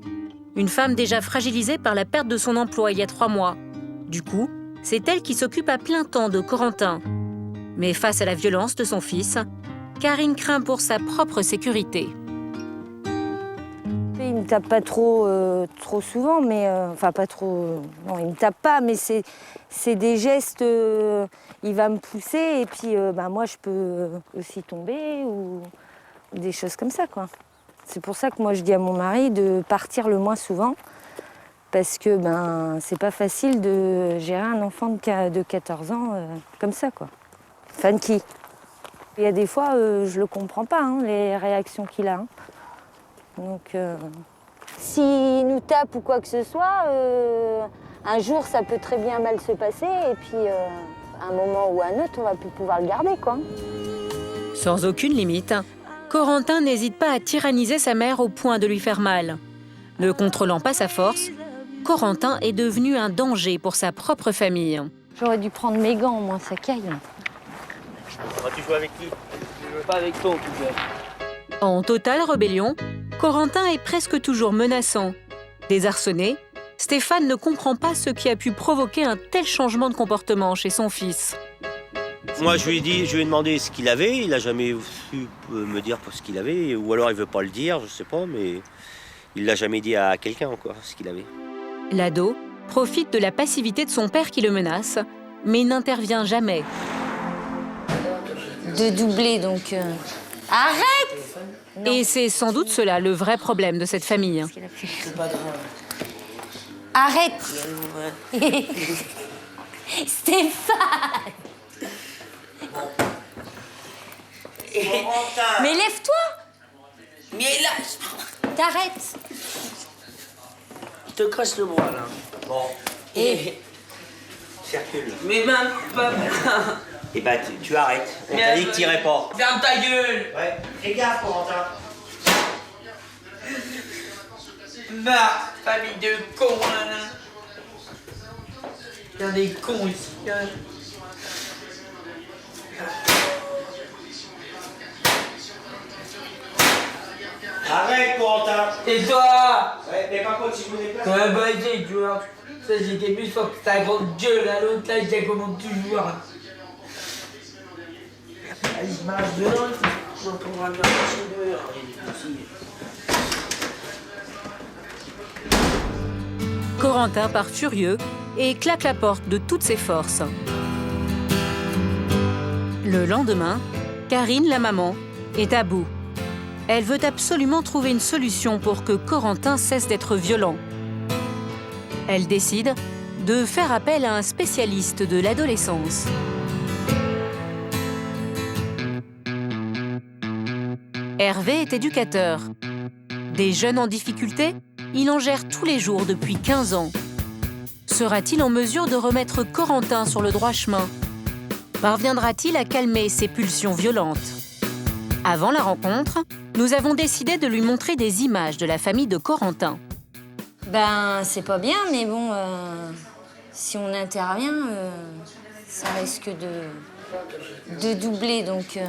une femme déjà fragilisée par la perte de son emploi il y a 3 mois. Du coup, c'est elle qui s'occupe à plein temps de Corentin. Mais face à la violence de son fils, Karine craint pour sa propre sécurité. Il me tape pas trop souvent, mais enfin pas trop. Non, il me tape pas, mais c'est des gestes. Il va me pousser et puis moi je peux aussi tomber ou des choses comme ça, quoi. C'est pour ça que moi je dis à mon mari de partir le moins souvent, parce que c'est pas facile de gérer un enfant de 14 ans comme ça, quoi. Funky. Il y a des fois je le comprends pas, hein, les réactions qu'il a. Hein. Donc, s'il nous tape ou quoi que ce soit, un jour, ça peut très bien mal se passer. Et puis, à un moment ou à un autre, on va plus pouvoir le garder, quoi. Sans aucune limite, Corentin n'hésite pas à tyranniser sa mère au point de lui faire mal. Ne contrôlant pas sa force, Corentin est devenu un danger pour sa propre famille. J'aurais dû prendre mes gants, moi, ça caille. Tu joues avec qui? Je veux pas avec toi, en tout cas. En totale rébellion, Corentin est presque toujours menaçant. Désarçonné, Stéphane ne comprend pas ce qui a pu provoquer un tel changement de comportement chez son fils. Moi, je lui ai demandé ce qu'il avait. Il n'a jamais su me dire ce qu'il avait. Ou alors, il veut pas le dire, je sais pas, mais il l'a jamais dit à quelqu'un encore, ce qu'il avait. L'ado profite de la passivité de son père qui le menace, mais n'intervient jamais. De doubler, donc... Arrête! Et c'est sans doute cela le vrai problème de cette famille. C'est pas grave. Arrête! Stéphane! Mais lève-toi! Mais là, T'arrêtes! je te crache le bras, là. Bon. Et... Circule. Mais même pas... Et tu arrêtes. On t'a dit que t'irais pas. Ferme ta gueule! Ouais. Fais gaffe, Corentin. Famille de cons, là. Il y a des cons ici. Arrête, Corentin. Et toi? Ouais, mais par contre, si je me déplace... Ouais, bah, tu vois. Ça, j'étais plus fort que ta grande gueule, là. L'autre, là, il commande toujours. Vas-y, marche dehors. On va bien marcher dehors. Corentin part furieux et claque la porte de toutes ses forces. Le lendemain, Karine, la maman, est à bout. Elle veut absolument trouver une solution pour que Corentin cesse d'être violent. Elle décide de faire appel à un spécialiste de l'adolescence. Hervé est éducateur. Des jeunes en difficulté, il en gère tous les jours depuis 15 ans. Sera-t-il en mesure de remettre Corentin sur le droit chemin? Parviendra-t-il à calmer ses pulsions violentes? Avant la rencontre, nous avons décidé de lui montrer des images de la famille de Corentin. Ben, c'est pas bien, mais bon, si on intervient, ça risque de doubler, donc...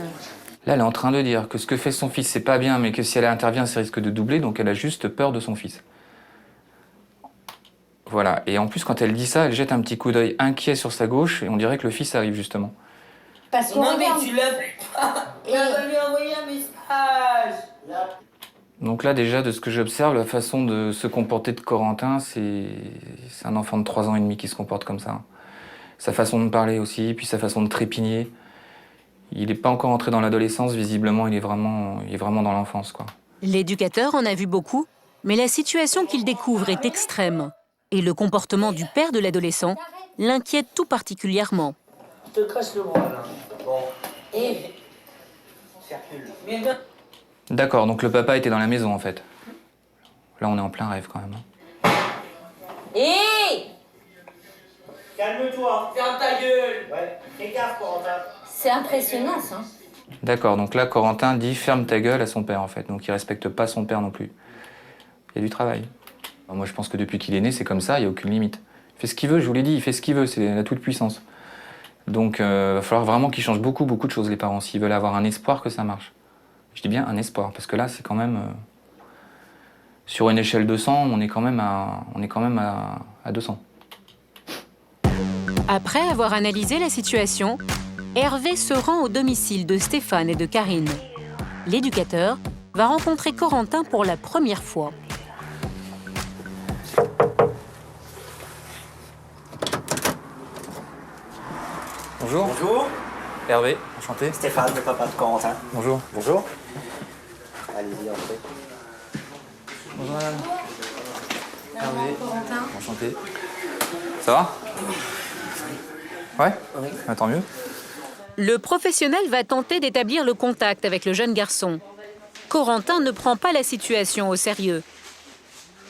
Là, elle est en train de dire que ce que fait son fils, c'est pas bien, mais que si elle intervient, ça risque de doubler, donc elle a juste peur de son fils. Voilà, et en plus, quand elle dit ça, elle jette un petit coup d'œil inquiet sur sa gauche, et on dirait que le fils arrive, justement. Parce qu'on Non, mais regarde. tu l'as pas. Elle va lui envoyer un message. Donc là, déjà, de ce que j'observe, la façon de se comporter de Corentin, c'est un enfant de 3 ans et demi qui se comporte comme ça. Sa façon de parler aussi, puis sa façon de trépigner. Il n'est pas encore entré dans l'adolescence, visiblement, il est vraiment dans l'enfance, quoi. L'éducateur en a vu beaucoup, mais la situation qu'il découvre est extrême. Et le comportement du père de l'adolescent l'inquiète tout particulièrement. Je te casse le bras, là. Bon. Et... Circule. D'accord, donc le papa était dans la maison, en fait. Là, on est en plein rêve, quand même. Hé! Calme-toi. Ferme ta gueule. Ouais. Fais gaffe, Corentin. C'est impressionnant, ça. D'accord, donc là, Corentin dit « ferme ta gueule » à son père, en fait. Donc il respecte pas son père non plus. Il y a du travail. Moi, je pense que depuis qu'il est né, c'est comme ça, il n'y a aucune limite. Il fait ce qu'il veut, je vous l'ai dit, il fait ce qu'il veut, c'est la toute-puissance. Donc il va falloir vraiment qu'ils changent beaucoup de choses, les parents, s'ils veulent avoir un espoir que ça marche. Je dis bien un espoir, parce que là, c'est quand même... sur une échelle de 100, on est quand même à 200. Après avoir analysé la situation, Hervé se rend au domicile de Stéphane et de Karine. L'éducateur va rencontrer Corentin pour la première fois. Bonjour. Bonjour. Hervé, enchanté. Stéphane, le papa de Corentin. Bonjour. Bonjour. Allez-y, entrez. Bonjour madame. Hervé, enchanté. Ça va? Ouais? Oui. Ah, tant mieux. Le professionnel va tenter d'établir le contact avec le jeune garçon. Corentin ne prend pas la situation au sérieux.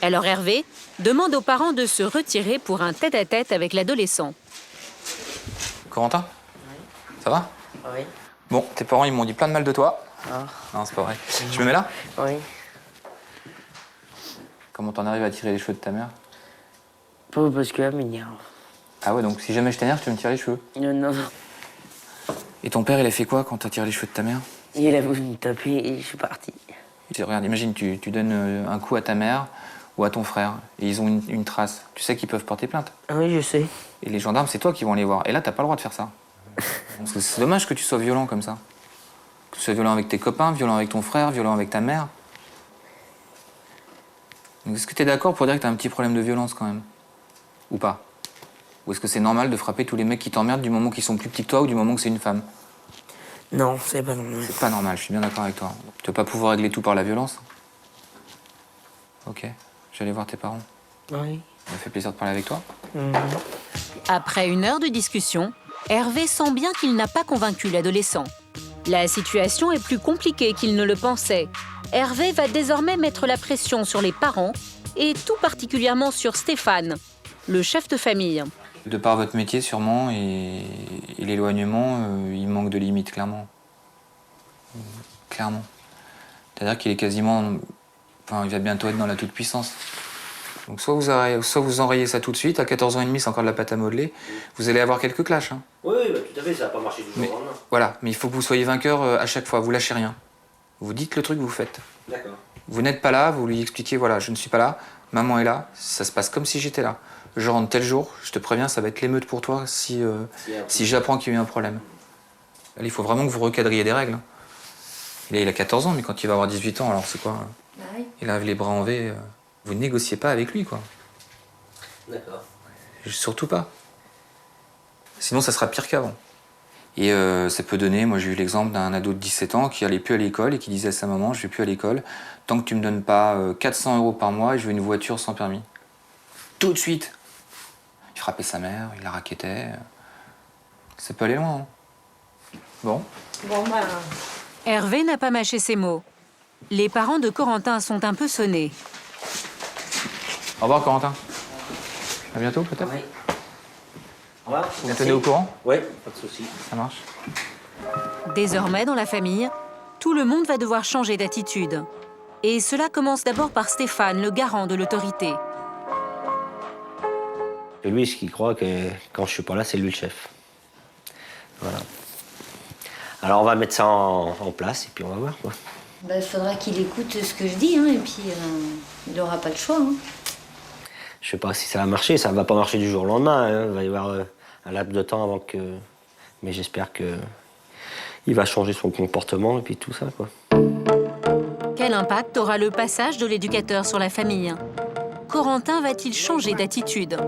Alors Hervé demande aux parents de se retirer pour un tête-à-tête avec l'adolescent. Corentin? Oui. Ça va? Oui. Bon, tes parents, ils m'ont dit plein de mal de toi. Ah. Non, c'est pas vrai. Tu me mets là? Oui. Comment t'en arrives à tirer les cheveux de ta mère? Pas parce qu'elle m'énerve. Ah ouais, donc si jamais je t'énerve, tu veux me tirer les cheveux? Non. Et ton père, il a fait quoi quand t'as tiré les cheveux de ta mère? Il a voulu me taper et je suis parti. Regarde, imagine, tu donnes un coup à ta mère ou à ton frère, et ils ont une trace. Tu sais qu'ils peuvent porter plainte. Ah oui, je sais. Et les gendarmes, c'est toi qui vont les voir. Et là, t'as pas le droit de faire ça. Parce que c'est dommage que tu sois violent comme ça. Que tu sois violent avec tes copains, violent avec ton frère, violent avec ta mère. Donc est-ce que t'es d'accord pour dire que t'as un petit problème de violence quand même? Ou pas? Ou est-ce que c'est normal de frapper tous les mecs qui t'emmerdent du moment qu'ils sont plus petits que toi ou du moment que c'est une femme? Non, c'est pas normal. C'est pas normal, je suis bien d'accord avec toi. Tu vas pas pouvoir régler tout par la violence? Ok, je vais aller voir tes parents. Oui. Ça m'a fait plaisir de parler avec toi. Après 1 heure de discussion, Hervé sent bien qu'il n'a pas convaincu l'adolescent. La situation est plus compliquée qu'il ne le pensait. Hervé va désormais mettre la pression sur les parents et tout particulièrement sur Stéphane, le chef de famille. De par votre métier sûrement et l'éloignement, il manque de limites, clairement. Clairement. C'est-à-dire qu'il est quasiment... Enfin, il va bientôt être dans la toute-puissance. Donc soit vous enrayez ça tout de suite, à 14 ans et demi, c'est encore de la pâte à modeler, vous allez avoir quelques clashs. Hein. Oui, bah, tout à fait, ça va pas marcher du jour au lendemain. Voilà, mais il faut que vous soyez vainqueur à chaque fois, vous lâchez rien. Vous dites le truc, vous faites. D'accord. Vous n'êtes pas là, vous lui expliquez, voilà, je ne suis pas là, maman est là, ça se passe comme si j'étais là. Je rentre tel jour, je te préviens, ça va être l'émeute pour toi si j'apprends qu'il y a eu un problème. Là, il faut vraiment que vous recadriez des règles. Et là, il a 14 ans, mais quand il va avoir 18 ans, alors c'est quoi? Bah oui. Il arrive les bras en V, vous négociez pas avec lui, quoi. D'accord. Surtout pas. Sinon, ça sera pire qu'avant. Et ça peut donner, moi j'ai eu l'exemple d'un ado de 17 ans qui allait plus à l'école et qui disait à sa maman, je vais plus à l'école tant que tu me donnes pas 400 € par mois et je veux une voiture sans permis. Tout de suite. Il frappait sa mère, il la raquettait. Ça peut aller loin. Hein. Bon. Hervé n'a pas mâché ses mots. Les parents de Corentin sont un peu sonnés. Au revoir Corentin. À bientôt peut-être. Oui. Au revoir. Vous me tenez au courant? Oui, pas de souci. Ça marche. Désormais, dans la famille, tout le monde va devoir changer d'attitude. Et cela commence d'abord par Stéphane, le garant de l'autorité. Et lui, ce qu'il croit que quand je suis pas là, c'est lui le chef. Voilà. Alors on va mettre ça en place et puis on va voir quoi. Il faudra qu'il écoute ce que je dis, hein, et puis il n'aura pas le choix. Hein. Je sais pas si ça va marcher, ça va pas marcher du jour au lendemain. Hein. Il va y avoir un laps de temps avant que. Mais j'espère que il va changer son comportement et puis tout ça quoi. Quel impact aura le passage de l'éducateur sur la famille? Corentin va-t-il changer d'attitude?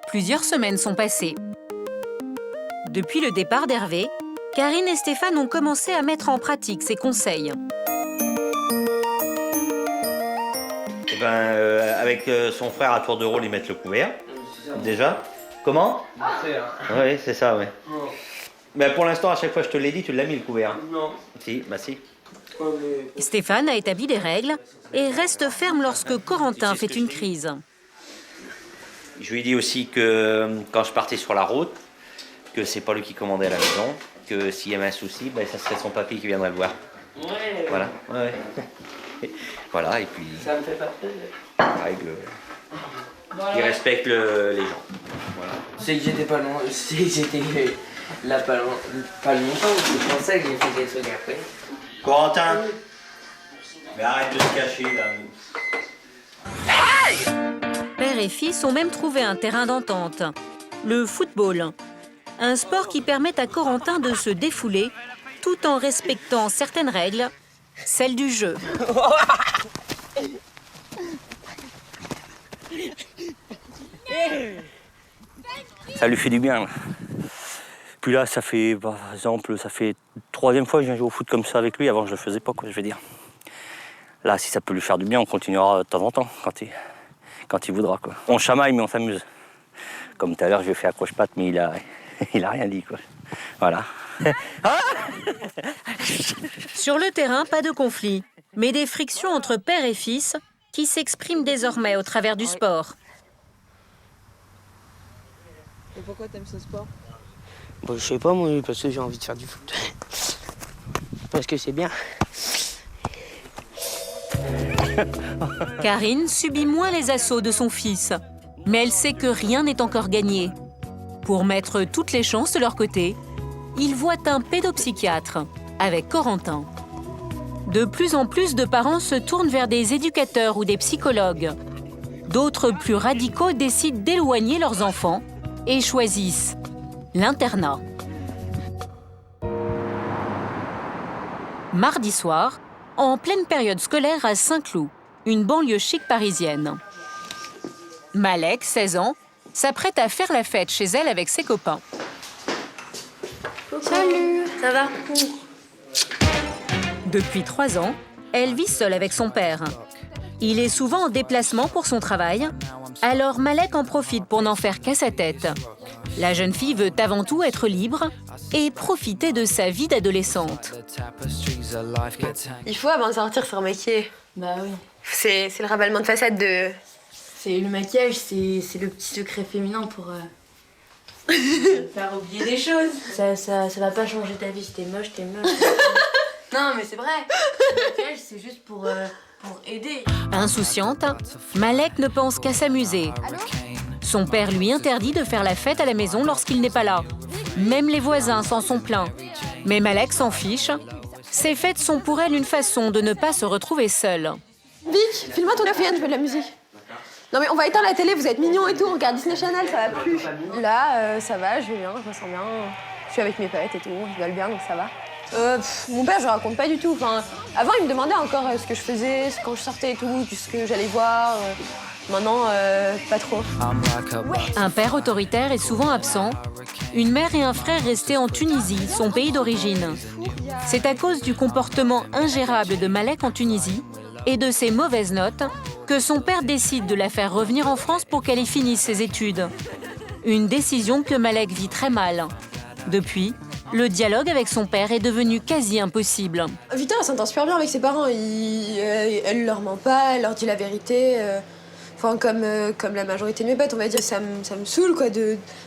Plusieurs semaines sont passées. Depuis le départ d'Hervé, Karine et Stéphane ont commencé à mettre en pratique ses conseils. Et avec son frère à tour de rôle, ils mettent le couvert. Déjà. Comment? Oui, c'est ça, oui. Mais pour l'instant, à chaque fois que je te l'ai dit, tu l'as mis le couvert. Non. Si, bah si. Stéphane a établi des règles et reste ferme lorsque Corentin fait une crise. Je lui ai dit aussi que quand je partais sur la route, que c'est pas lui qui commandait à la maison, que s'il y avait un souci, ça serait son papy qui viendrait le voir. Ouais. Voilà. Ouais. Voilà, et puis. Ça me fait pas plaisir. Règle. Il respecte les gens. Voilà. C'est que j'étais pas loin. J'étais là pas longtemps, je pensais que j'ai fait des trucs après. Corentin! Mais arrête de se cacher là. Père et fils ont même trouvé un terrain d'entente. Le football. Un sport qui permet à Corentin de se défouler tout en respectant certaines règles, celles du jeu. Ça lui fait du bien. Puis là, ça fait, par exemple, ça fait 3e fois que je viens jouer au foot comme ça avec lui. Avant, je le faisais pas, quoi, je veux dire. Là, si ça peut lui faire du bien, on continuera de temps en temps, quand il voudra, quoi. On chamaille, mais on s'amuse. Comme tout à l'heure, je lui ai fait accroche-patte, mais il a rien dit, quoi. Voilà. Sur le terrain, pas de conflit, mais des frictions entre père et fils qui s'expriment désormais au travers du sport. Et pourquoi t'aimes ce sport? Je sais pas, moi, parce que j'ai envie de faire du foot. Parce que c'est bien. Karine subit moins les assauts de son fils, mais elle sait que rien n'est encore gagné. Pour mettre toutes les chances de leur côté, ils voient un pédopsychiatre avec Corentin. De plus en plus de parents se tournent vers des éducateurs ou des psychologues. D'autres plus radicaux décident d'éloigner leurs enfants et choisissent l'internat. Mardi soir, en pleine période scolaire à Saint-Cloud, une banlieue chic parisienne. Malek, 16 ans, s'apprête à faire la fête chez elle avec ses copains. Salut, ça va? Depuis 3 ans, elle vit seule avec son père. Il est souvent en déplacement pour son travail, alors Malek en profite pour n'en faire qu'à sa tête. La jeune fille veut avant tout être libre et profiter de sa vie d'adolescente. Il faut avant de sortir se remaquiller. Bah oui. C'est le raballement de façade de... C'est le maquillage, c'est le petit secret féminin pour faire oublier des choses. Ça va pas changer ta vie si t'es moche, t'es moche. Non mais c'est vrai. Le maquillage c'est juste pour aider. Insouciante, Malek ne pense qu'à s'amuser. Son père lui interdit de faire la fête à la maison lorsqu'il n'est pas là. Même les voisins s'en sont plaints. Mais Malek s'en fiche. Ces fêtes sont pour elle une façon de ne pas se retrouver seule. Vic, filme-moi ton fille, je veux de la musique. Non mais on va éteindre la télé, vous êtes mignons et tout, on regarde Disney Channel, ça va plus. Là, ça va, je vais bien, je me sens bien. Je suis avec mes potes et tout, on rigole bien, donc ça va. Mon père, je raconte pas du tout. Enfin, avant, il me demandait encore ce que je faisais, quand je sortais et tout, ce que j'allais voir. Maintenant, pas trop. Un père autoritaire est souvent absent. Une mère et un frère restés en Tunisie, son pays d'origine. C'est à cause du comportement ingérable de Malek en Tunisie et de ses mauvaises notes que son père décide de la faire revenir en France pour qu'elle y finisse ses études. Une décision que Malek vit très mal. Depuis, le dialogue avec son père est devenu quasi impossible. Victor, elle s'entend super bien avec ses parents. Elle leur ment pas, elle leur dit la vérité. Enfin, comme la majorité de mes potes, on va dire, ça me saoule quoi,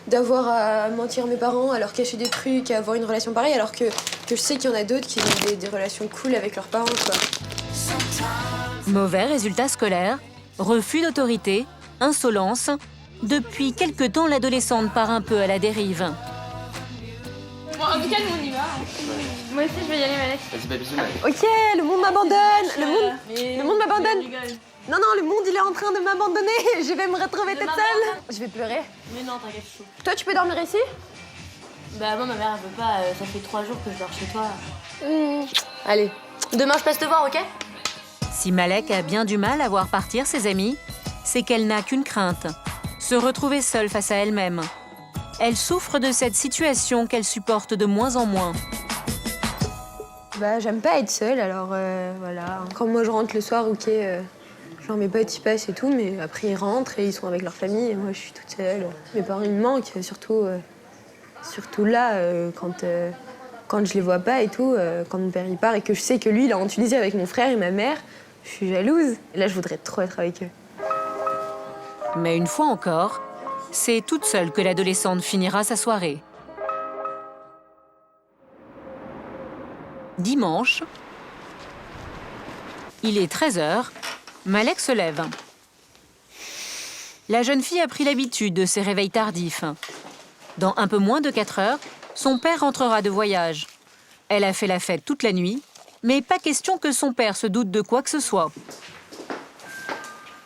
d'avoir à mentir mes parents, à leur cacher des trucs, à avoir une relation pareille, alors que je sais qu'il y en a d'autres qui ont des relations cool avec leurs parents, quoi. Mauvais résultats scolaires, refus d'autorité, insolence. Depuis quelque temps, l'adolescente part un peu à la dérive. Bon, en tout cas, nous on y va. Moi aussi, je vais y aller, Malek. Vas-y, bah, bisous, Malek. Ok, le monde m'abandonne. Le monde m'abandonne. Non, le monde, il est en train de m'abandonner. Je vais me retrouver toute seule. Je vais pleurer. Mais non, t'inquiète, chaud. Toi, tu peux dormir ici? Bah, moi, ma mère, elle veut pas. Ça fait 3 jours que je dors chez toi. Allez, demain, je passe te voir, ok? Si Malek a bien du mal à voir partir ses amis, c'est qu'elle n'a qu'une crainte, se retrouver seule face à elle-même. Elle souffre de cette situation qu'elle supporte de moins en moins. Bah, j'aime pas être seule, alors voilà. Quand moi je rentre le soir, ok, genre mes potes y passent et tout, mais après ils rentrent et ils sont avec leur famille et moi je suis toute seule. Mes parents ils me manquent, surtout là, quand je les vois pas et tout, quand mon père il part et que je sais que lui il est en Tunisie avec mon frère et ma mère, je suis jalouse. Et là je voudrais trop être avec eux. Mais une fois encore, c'est toute seule que l'adolescente finira sa soirée. Dimanche, il est 13h, Malek se lève. La jeune fille a pris l'habitude de ses réveils tardifs. Dans un peu moins de 4 heures, son père rentrera de voyage. Elle a fait la fête toute la nuit, mais pas question que son père se doute de quoi que ce soit.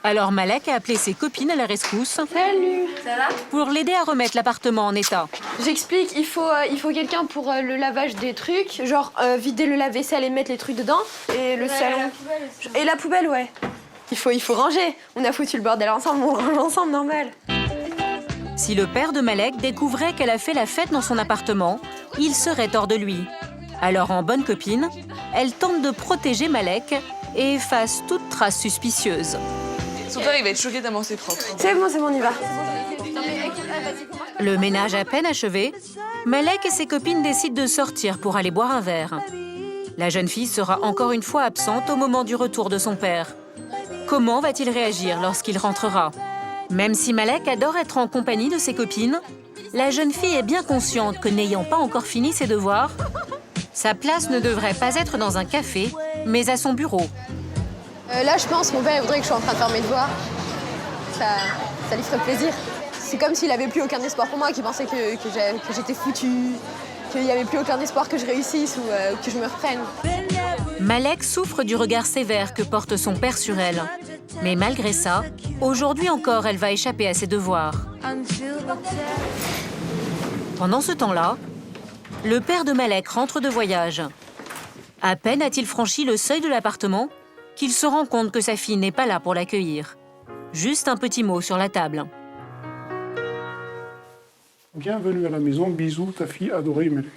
Alors Malek a appelé ses copines à la rescousse. Salut. Ça va? Pour l'aider à remettre l'appartement en état. J'explique, il faut quelqu'un pour le lavage des trucs, genre vider le lave-vaisselle et mettre les trucs dedans, et le salon. La poubelle aussi. Et la poubelle, ouais. Il faut ranger. On a foutu le bordel ensemble, on range ensemble, normal. Si le père de Malek découvrait qu'elle a fait la fête dans son appartement, il serait hors de lui. Alors en bonne copine, elle tente de protéger Malek et efface toute trace suspicieuse. Son père, il va être choqué tellement c'est propre. C'est bon, on y va. Le ménage à peine achevé, Malek et ses copines décident de sortir pour aller boire un verre. La jeune fille sera encore une fois absente au moment du retour de son père. Comment va-t-il réagir lorsqu'il rentrera? Même si Malek adore être en compagnie de ses copines, la jeune fille est bien consciente que n'ayant pas encore fini ses devoirs, sa place ne devrait pas être dans un café, mais à son bureau. Là, je pense, mon père voudrait que je sois en train de faire mes devoirs. Ça lui ferait plaisir. C'est comme s'il avait plus aucun espoir pour moi, qu'il pensait que j'étais foutue, qu'il n'y avait plus aucun espoir que je réussisse ou que je me reprenne. Malek souffre du regard sévère que porte son père sur elle. Mais malgré ça, aujourd'hui encore, elle va échapper à ses devoirs. Pendant ce temps-là, le père de Malek rentre de voyage. À peine a-t-il franchi le seuil de l'appartement qu'il se rend compte que sa fille n'est pas là pour l'accueillir. Juste un petit mot sur la table. Bienvenue à la maison, bisous, ta fille adorée Malek.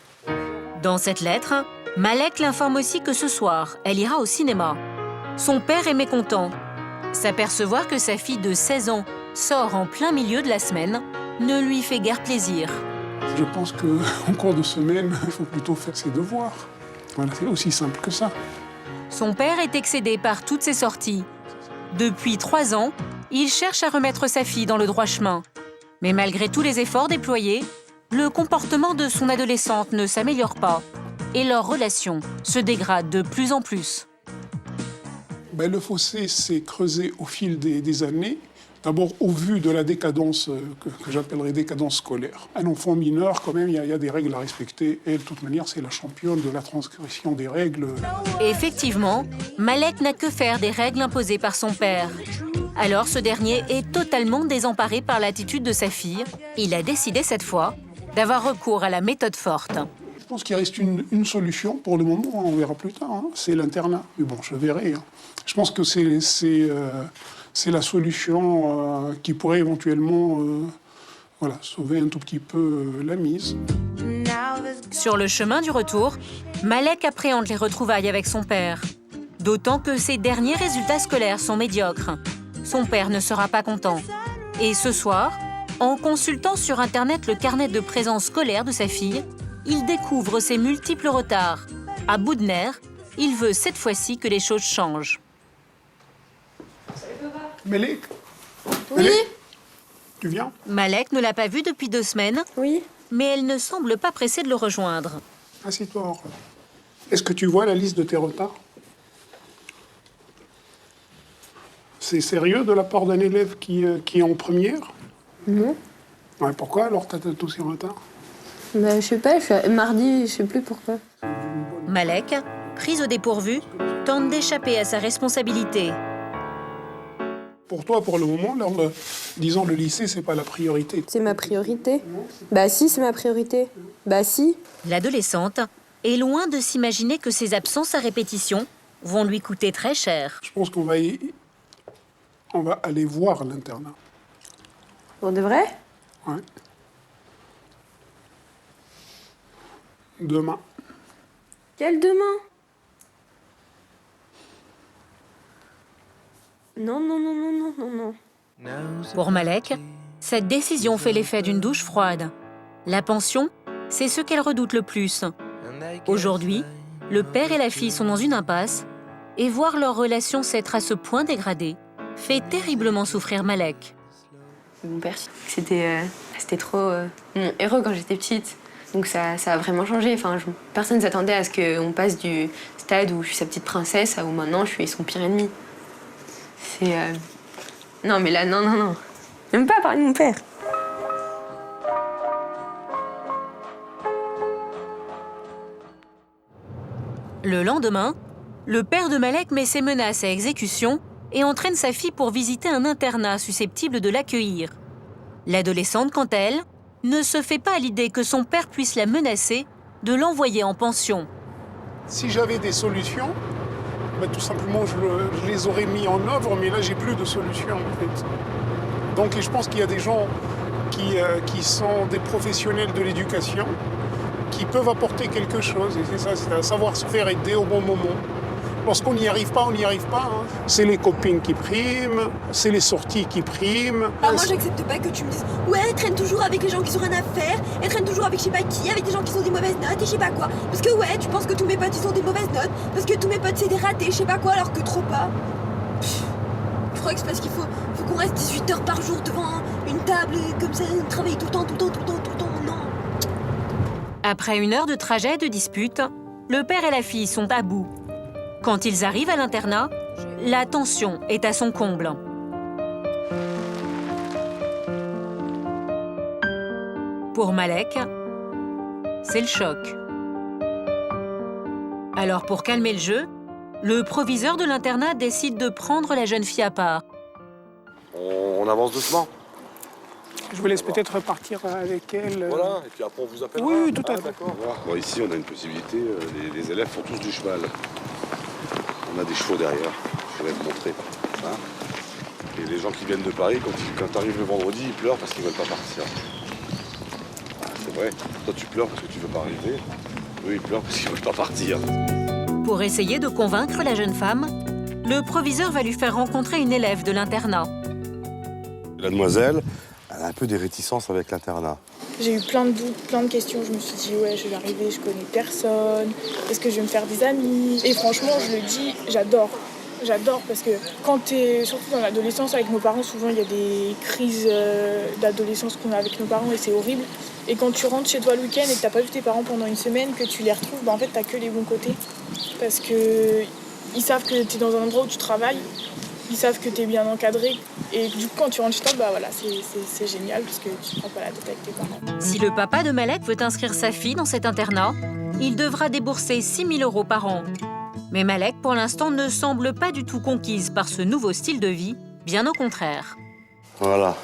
Dans cette lettre, Malek l'informe aussi que ce soir, elle ira au cinéma. Son père est mécontent. S'apercevoir que sa fille de 16 ans sort en plein milieu de la semaine ne lui fait guère plaisir. Je pense qu'en cours de semaine, il faut plutôt faire ses devoirs. Voilà, c'est aussi simple que ça. Son père est excédé par toutes ses sorties. Depuis 3 ans, il cherche à remettre sa fille dans le droit chemin. Mais malgré tous les efforts déployés, le comportement de son adolescente ne s'améliore pas et leur relation se dégrade de plus en plus. Le fossé s'est creusé au fil des années. D'abord, au vu de la décadence que j'appellerais décadence scolaire. Un enfant mineur, quand même, il y a des règles à respecter. Et de toute manière, c'est la championne de la transgression des règles. Effectivement, Malek n'a que faire des règles imposées par son père. Alors, ce dernier est totalement désemparé par l'attitude de sa fille. Il a décidé cette fois d'avoir recours à la méthode forte. Je pense qu'il reste une solution pour le moment, on verra plus tard, hein, c'est l'internat. Mais bon, je verrai. Hein. Je pense que c'est la solution qui pourrait éventuellement sauver un tout petit peu la mise. Sur le chemin du retour, Malek appréhende les retrouvailles avec son père. D'autant que ses derniers résultats scolaires sont médiocres. Son père ne sera pas content. Et ce soir, en consultant sur Internet le carnet de présence scolaire de sa fille, il découvre ses multiples retards. À bout de nerfs, il veut cette fois-ci que les choses changent. Malek ? Oui. Tu viens ? Malek ne l'a pas vu depuis 2 semaines. Oui. Mais elle ne semble pas pressée de le rejoindre. Assieds-toi. Est-ce que tu vois la liste de tes retards ? C'est sérieux de la part d'un élève qui est en première ? Non. Ouais, pourquoi alors t'as tous ces retards ? Je sais pas, mardi, je sais plus pourquoi. Malek, prise au dépourvu, tente d'échapper à sa responsabilité. Pour toi, pour le moment, disons le lycée, c'est pas la priorité. C'est ma priorité ? Bah si, c'est ma priorité. Bah si. L'adolescente est loin de s'imaginer que ses absences à répétition vont lui coûter très cher. Je pense qu'on va aller voir l'internat. Pour de vrai ? Ouais. Demain. Quel demain ? Non. Pour Malek, cette décision fait l'effet d'une douche froide. La pension, c'est ce qu'elle redoute le plus. Aujourd'hui, le père et la fille sont dans une impasse et voir leur relation s'être à ce point dégradée fait terriblement souffrir Malek. Mon père, c'était trop mon héros quand j'étais petite. Donc ça a vraiment changé. Enfin, personne ne s'attendait à ce qu'on passe du stade où je suis sa petite princesse à où maintenant je suis son pire ennemi. Non, mais là, non. Même pas parler de mon père. Le lendemain, le père de Malek met ses menaces à exécution et entraîne sa fille pour visiter un internat susceptible de l'accueillir. L'adolescente, quant à elle, ne se fait pas à l'idée que son père puisse la menacer de l'envoyer en pension. Si j'avais des solutions, tout simplement je les aurais mis en œuvre, mais là j'ai plus de solutions en fait. Donc je pense qu'il y a des gens qui sont des professionnels de l'éducation qui peuvent apporter quelque chose, et c'est ça, c'est à savoir se faire aider au bon moment. Lorsqu'on n'y arrive pas, on n'y arrive pas. Hein. C'est les copines qui priment, c'est les sorties qui priment. Ah, moi, j'accepte pas que tu me dises « Ouais, elle traîne toujours avec les gens qui ont rien à faire, elle traîne toujours avec je sais pas qui, avec des gens qui ont des mauvaises notes et je sais pas quoi. Parce que ouais, tu penses que tous mes potes, ils ont des mauvaises notes, parce que tous mes potes, c'est des ratés, je sais pas quoi, alors que trop pas. » Je crois que c'est parce qu'il faut qu'on reste 18 heures par jour devant une table, comme ça, on travaille tout le temps, non. Après 1 heure de trajet et de dispute, le père et la fille sont à bout. Quand ils arrivent à l'internat, la tension est à son comble. Pour Malek, c'est le choc. Alors pour calmer le jeu, le proviseur de l'internat décide de prendre la jeune fille à part. On avance doucement. Je vous laisse peut-être repartir avec elle. Voilà, et puis après on vous appellera. Oui, tout à fait. D'accord. Bon, ici on a une possibilité, les élèves font tous du cheval. On a des chevaux derrière, je vais te montrer. Hein, et les gens qui viennent de Paris, quand tu arrives le vendredi, ils pleurent parce qu'ils ne veulent pas partir. C'est vrai, toi tu pleures parce que tu ne veux pas arriver. Eux ils pleurent parce qu'ils ne veulent pas partir. Pour essayer de convaincre la jeune femme, le proviseur va lui faire rencontrer une élève de l'internat. La demoiselle, elle a un peu des réticences avec l'internat. J'ai eu plein de doutes, plein de questions. Je me suis dit, ouais, je vais arriver, je connais personne. Est-ce que je vais me faire des amis? Et franchement, je le dis, j'adore. J'adore parce que quand t'es, surtout dans l'adolescence avec nos parents, souvent il y a des crises d'adolescence qu'on a avec nos parents et c'est horrible. Et quand tu rentres chez toi le week-end et que t'as pas vu tes parents pendant une semaine, que tu les retrouves, en fait t'as que les bons côtés. Parce que ils savent que t'es dans un endroit où tu travailles, ils savent que t'es bien encadré. Et du coup quand tu rentres chez toi, voilà, c'est génial parce que tu prends pas la tête avec tes parents. Si le papa de Malek veut inscrire sa fille dans cet internat, il devra débourser 6 000 € par an. Mais Malek, pour l'instant, ne semble pas du tout conquise par ce nouveau style de vie, bien au contraire. Voilà.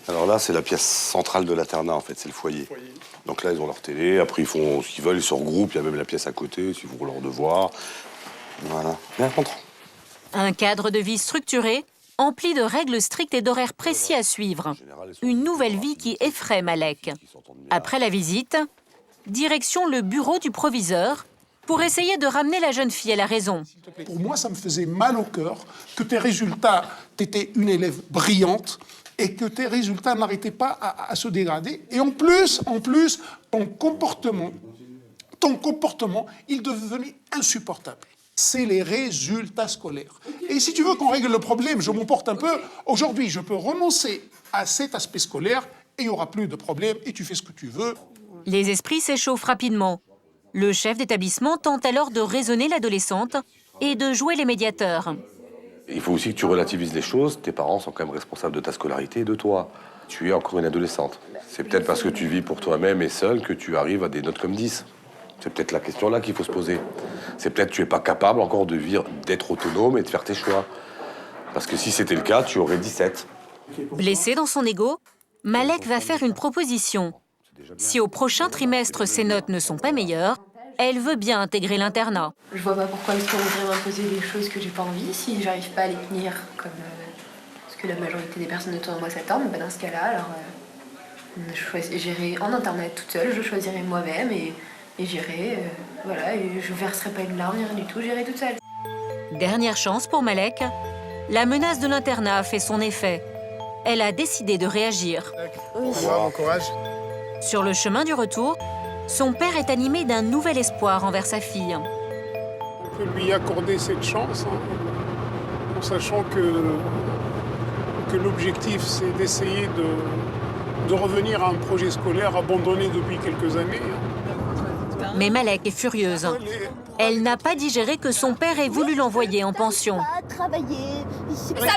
Alors là, c'est la pièce centrale de l'internat, en fait, c'est le foyer. Donc là, ils ont leur télé, après ils font ce qu'ils veulent, ils se regroupent, il y a même la pièce à côté, s'ils font leurs devoirs. Voilà, bien content. Un cadre de vie structuré, empli de règles strictes et d'horaires précis à suivre. Une nouvelle vie qui effraie Malek. Après la visite, direction le bureau du proviseur pour essayer de ramener la jeune fille à la raison. Pour moi, ça me faisait mal au cœur que tes résultats, tu étais une élève brillante et que tes résultats n'arrêtaient pas à se dégrader. Et en plus, ton comportement, il devenait insupportable. C'est les résultats scolaires. Et si tu veux qu'on règle le problème, je m'emporte un peu. Aujourd'hui, je peux renoncer à cet aspect scolaire et il n'y aura plus de problème et tu fais ce que tu veux. Les esprits s'échauffent rapidement. Le chef d'établissement tente alors de raisonner l'adolescente et de jouer les médiateurs. Il faut aussi que tu relativises les choses. Tes parents sont quand même responsables de ta scolarité et de toi. Tu es encore une adolescente. C'est peut-être parce que tu vis pour toi-même et seule que tu arrives à des notes comme 10. C'est peut-être la question là qu'il faut se poser. C'est peut-être que tu n'es pas capable encore d'être autonome et de faire tes choix. Parce que si c'était le cas, tu aurais 17. Blessé dans son ego, Malek va faire une proposition. Si au prochain trimestre ses notes ne sont pas meilleures, elle veut bien intégrer l'internat. Je vois pas pourquoi est-ce qu'on voudrait m'imposer des choses que j'ai pas envie si j'arrive pas à les tenir comme ce que la majorité des personnes autour de moi s'attendent. Ben dans ce cas-là, alors j'irai en internat toute seule, je choisirai moi-même et j'irai, voilà, et je verserai pas une larme, rien du tout, j'irai toute seule. Dernière chance pour Malek, la menace de l'internat a fait son effet. Elle a décidé de réagir. Bon courage. Sur le chemin du retour, son père est animé d'un nouvel espoir envers sa fille. On peut lui accorder cette chance, en sachant que l'objectif, c'est d'essayer de revenir à un projet scolaire abandonné depuis quelques années. Mais Malek est furieuse. Elle n'a pas digéré que son père ait voulu l'envoyer en pension. Ça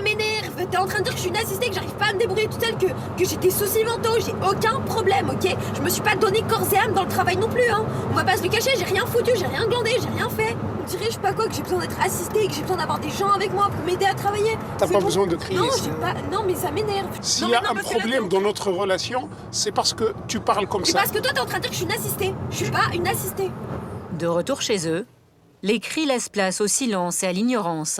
m'énerve. T'es en train de dire que je suis une assistée, que j'arrive pas à me débrouiller toute seule, que j'ai des soucis mentaux, j'ai aucun problème, ok? Je me suis pas donné corps et âme dans le travail non plus, hein. On va pas se le cacher, j'ai rien foutu, j'ai rien glandé, j'ai rien fait. On dirait, je sais pas quoi, que j'ai besoin d'être assistée, que j'ai besoin d'avoir des gens avec moi pour m'aider à travailler. T'as pas besoin de crier. Non, non, mais ça m'énerve. S'il y a un problème dans notre relation, c'est parce que tu parles comme ça. C'est parce que toi, t'es en train de dire que je suis une assistée. Je suis pas une assistée. De retour chez eux, les cris laissent place au silence et à l'ignorance.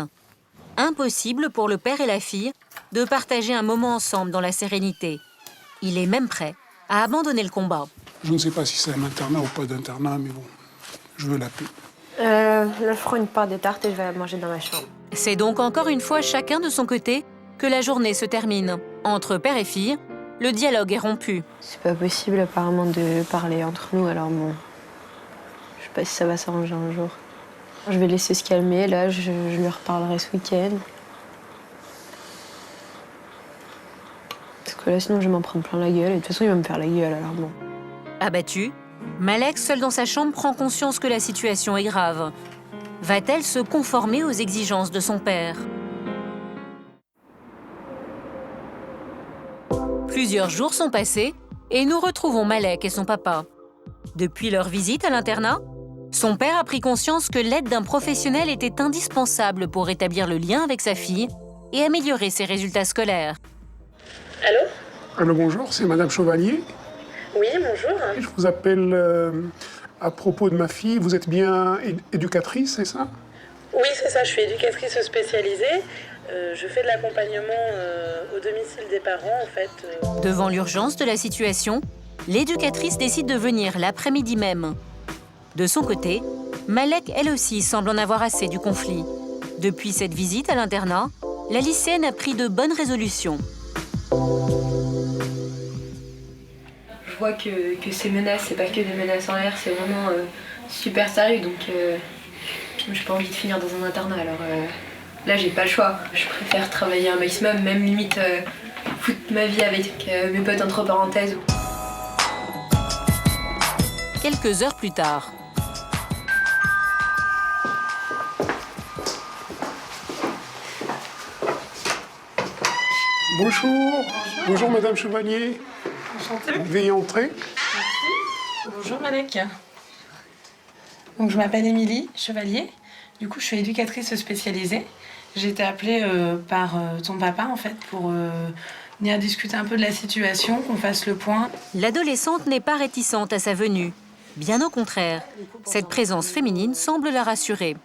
Impossible pour le père et la fille de partager un moment ensemble dans la sérénité. Il est même prêt à abandonner le combat. Je ne sais pas si c'est un internat ou pas d'internat, mais bon, je veux la paix. Là, je prends une part des tartes et je vais la manger dans ma chambre. C'est donc encore une fois chacun de son côté que la journée se termine. Entre père et fille, le dialogue est rompu. C'est pas possible apparemment de parler entre nous, alors bon... Je sais pas si ça va s'arranger un jour. Je vais laisser se calmer, là, je lui reparlerai ce week-end. Parce que là, sinon, je vais m'en prendre plein la gueule, et de toute façon, il va me faire la gueule, alors bon. Abattue, Malek, seule dans sa chambre, prend conscience que la situation est grave. Va-t-elle se conformer aux exigences de son père? Plusieurs jours sont passés et nous retrouvons Malek et son papa. Depuis leur visite à l'internat, son père a pris conscience que l'aide d'un professionnel était indispensable pour rétablir le lien avec sa fille et améliorer ses résultats scolaires. Allô? Allô, bonjour, c'est Madame Chevalier. Oui, bonjour. Je vous appelle à propos de ma fille. Vous êtes bien éducatrice, c'est ça? Oui, c'est ça, je suis éducatrice spécialisée. Je fais de l'accompagnement au domicile des parents, en fait. Devant l'urgence de la situation, l'éducatrice décide de venir l'après-midi même. De son côté, Malek, elle aussi, semble en avoir assez du conflit. Depuis cette visite à l'internat, la lycéenne a pris de bonnes résolutions. Je vois que ces menaces, c'est pas que des menaces en l'air, c'est vraiment super sérieux, donc j'ai pas envie de finir dans un internat, alors là j'ai pas le choix. Je préfère travailler un maximum, même limite foutre ma vie avec mes potes entre parenthèses. Quelques heures plus tard. Bonjour. Bonjour, Madame Chevalier. Enchantée. Veuillez entrer. Merci. Bonjour Malek. Donc je m'appelle Émilie Chevalier. Du coup, je suis éducatrice spécialisée. J'ai été appelée par ton papa, en fait, pour venir discuter un peu de la situation, qu'on fasse le point. L'adolescente n'est pas réticente à sa venue. Bien au contraire, cette présence féminine semble la rassurer.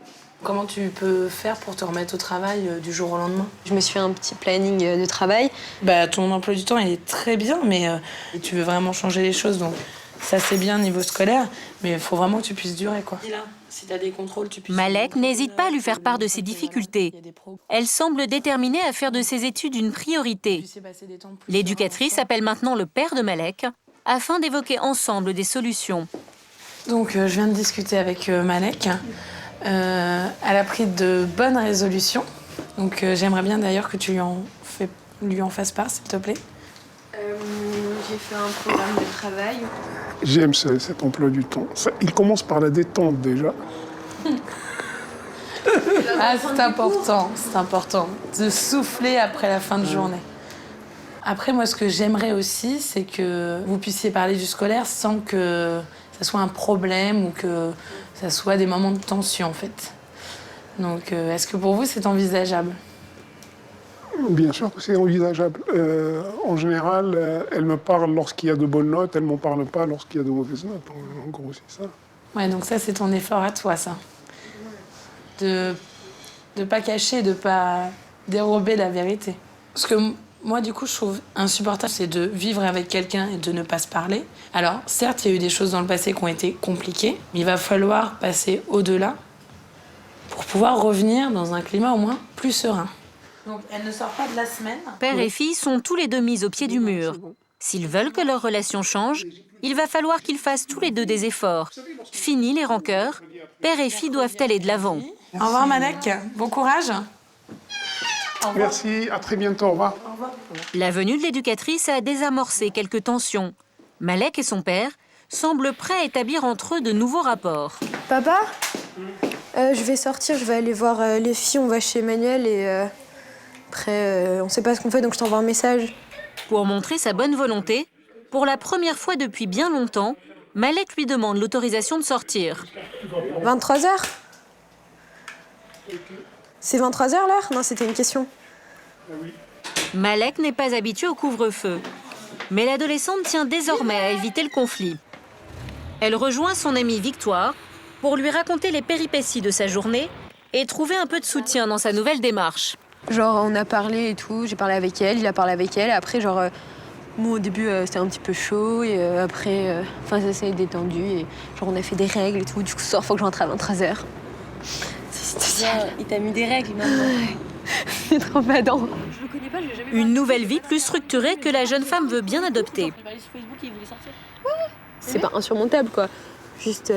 Comment tu peux faire pour te remettre au travail du jour au lendemain? Je me suis fait un petit planning de travail. Bah, ton emploi du temps, il est très bien, mais tu veux vraiment changer les choses, donc ça c'est bien niveau scolaire, mais il faut vraiment que tu puisses durer, quoi. Si t'as des contrôles, tu puisses... Malek n'hésite pas à lui faire part de ses difficultés. Elle semble déterminée à faire de ses études une priorité. L'éducatrice appelle maintenant le père de Malek afin d'évoquer ensemble des solutions. Donc je viens de discuter avec Malek. Elle a pris de bonnes résolutions. Donc j'aimerais bien d'ailleurs que tu lui en fasses part, s'il te plaît. J'ai fait un programme de travail. J'aime cet emploi du temps. Il commence par la détente déjà. Ah, c'est important de souffler après la fin de journée. Après, moi, ce que j'aimerais aussi, c'est que vous puissiez parler du scolaire sans que ça soit un problème ou que ça soit des moments de tension, en fait. Donc, est-ce que pour vous, c'est envisageable? Bien sûr que c'est envisageable. En général, elle me parle lorsqu'il y a de bonnes notes, elle ne m'en parle pas lorsqu'il y a de mauvaises notes. En gros, c'est ça. Ouais, donc ça, c'est ton effort à toi, ça. De pas cacher, de pas dérober la vérité. Parce que moi, du coup, je trouve insupportable, c'est de vivre avec quelqu'un et de ne pas se parler. Alors, certes, il y a eu des choses dans le passé qui ont été compliquées, mais il va falloir passer au-delà pour pouvoir revenir dans un climat au moins plus serein. Donc, elle ne sort pas de la semaine. Père et fille sont tous les deux mis au pied du mur. S'ils veulent que leur relation change, il va falloir qu'ils fassent tous les deux des efforts. Fini les rancœurs, père et fille doivent aller de l'avant. Au revoir, Malek. Bon courage. Merci, à très bientôt, au revoir. La venue de l'éducatrice a désamorcé quelques tensions. Malek et son père semblent prêts à établir entre eux de nouveaux rapports. Papa, je vais sortir, je vais aller voir les filles, on va chez Emmanuel et après, on sait pas ce qu'on fait, donc je t'envoie un message. Pour montrer sa bonne volonté, pour la première fois depuis bien longtemps, Malek lui demande l'autorisation de sortir. 23h? C'est 23h l'heure? Non, c'était une question. Malek n'est pas habitué au couvre-feu. Mais l'adolescente tient désormais à éviter le conflit. Elle rejoint son amie Victoire pour lui raconter les péripéties de sa journée et trouver un peu de soutien dans sa nouvelle démarche. Genre, on a parlé et tout, j'ai parlé avec elle, il a parlé avec elle. Après, genre, moi, au début, c'était un petit peu chaud et après, ça s'est détendu et genre, on a fait des règles et tout. Du coup, ce soir, faut que je rentre à 23h. C'est spécial. Il t'a mis des règles, maintenant. C'est trop badant. Je le connais pas, je l'ai jamais Une nouvelle vie plus structurée que la jeune femme veut bien adopter. C'est pas insurmontable, quoi. Juste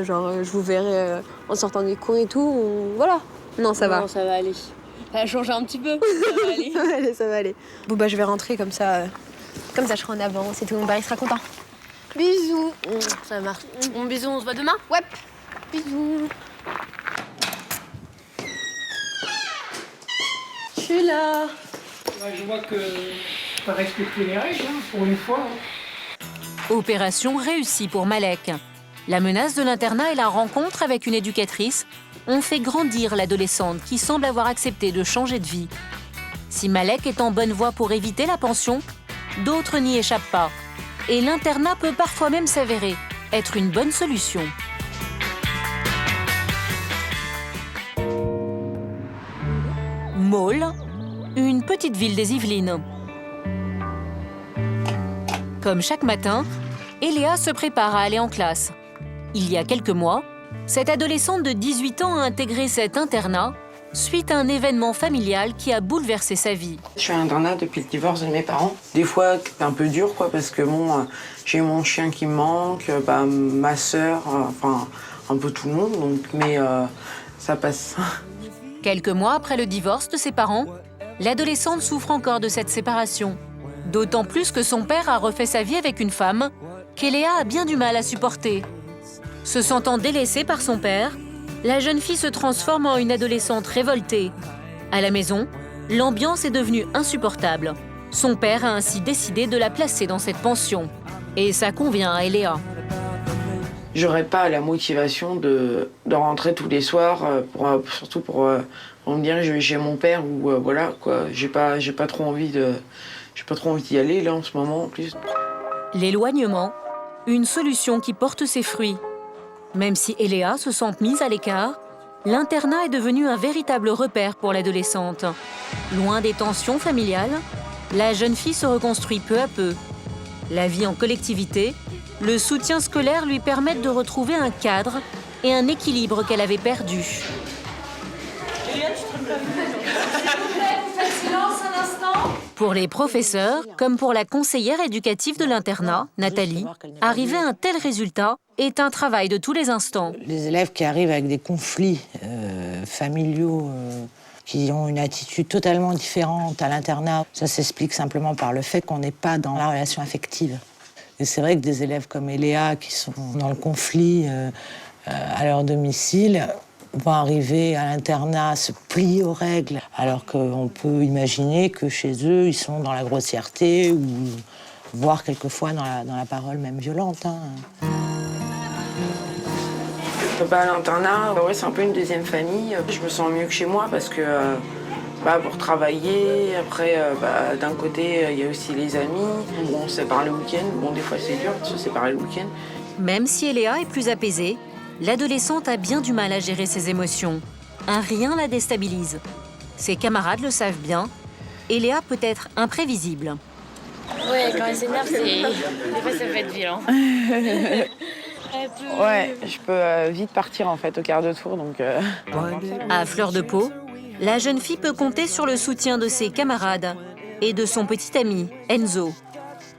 genre, je vous verrai en sortant des cours et tout. Voilà. Non, ça va. Non, ça va aller. Ça va changer un petit peu. Ça va aller. Allez, ça va aller. Bon, bah, je vais rentrer comme ça. Comme ça, je serai en avance et tout. Mon père, il sera content. Bisous. Ça marche. Bon, bisous, on se voit demain? Ouais. Bisous. Je suis là. Je vois que tu as respecté les règles, pour une fois. Opération réussie pour Malek. La menace de l'internat et la rencontre avec une éducatrice ont fait grandir l'adolescente qui semble avoir accepté de changer de vie. Si Malek est en bonne voie pour éviter la pension, d'autres n'y échappent pas. Et l'internat peut parfois même s'avérer être une bonne solution. Maule, une petite ville des Yvelines. Comme chaque matin, Eléa se prépare à aller en classe. Il y a quelques mois, cette adolescente de 18 ans a intégré cet internat suite à un événement familial qui a bouleversé sa vie. Je suis à l'internat depuis le divorce de mes parents. Des fois, c'est un peu dur, quoi, parce que bon, j'ai mon chien qui me manque, ma sœur, enfin, un peu tout le monde, donc, mais ça passe. Quelques mois après le divorce de ses parents, l'adolescente souffre encore de cette séparation. D'autant plus que son père a refait sa vie avec une femme qu'Eléa a bien du mal à supporter. Se sentant délaissée par son père, la jeune fille se transforme en une adolescente révoltée. À la maison, l'ambiance est devenue insupportable. Son père a ainsi décidé de la placer dans cette pension. Et ça convient à Eléa. J'aurais pas la motivation de rentrer tous les soirs, surtout pour On me dirait j'ai mon père ou voilà quoi. J'ai pas trop envie d'y aller là en ce moment en plus. L'éloignement, une solution qui porte ses fruits. Même si Eléa se sent mise à l'écart, l'internat est devenu un véritable repère pour l'adolescente. Loin des tensions familiales, la jeune fille se reconstruit peu à peu. La vie en collectivité, le soutien scolaire lui permettent de retrouver un cadre et un équilibre qu'elle avait perdu. Pour les professeurs, comme pour la conseillère éducative de l'internat, Nathalie, arriver à un tel résultat est un travail de tous les instants. Les élèves qui arrivent avec des conflits familiaux, qui ont une attitude totalement différente à l'internat, ça s'explique simplement par le fait qu'on n'est pas dans la relation affective. Et c'est vrai que des élèves comme Eléa, qui sont dans le conflit à leur domicile, vont arriver à l'internat, se plier aux règles, alors qu'on peut imaginer que chez eux, ils sont dans la grossièreté ou voire quelquefois dans la parole même violente. À l'internat, ouais, c'est un peu une deuxième famille. Je me sens mieux que chez moi parce que pour travailler, après, d'un côté, il y a aussi les amis. Bon, on se sépare le week-end. Bon, des fois, c'est dur de se séparer le week-end. Même si Eléa est plus apaisée, l'adolescente a bien du mal à gérer ses émotions. Un rien la déstabilise. Ses camarades le savent bien. Eléa peut être imprévisible. Ouais, quand elle s'énerve, des fois ça peut être violent. Ouais, je peux vite partir en fait au quart de tour, donc... À fleur de peau, la jeune fille peut compter sur le soutien de ses camarades et de son petit ami, Enzo.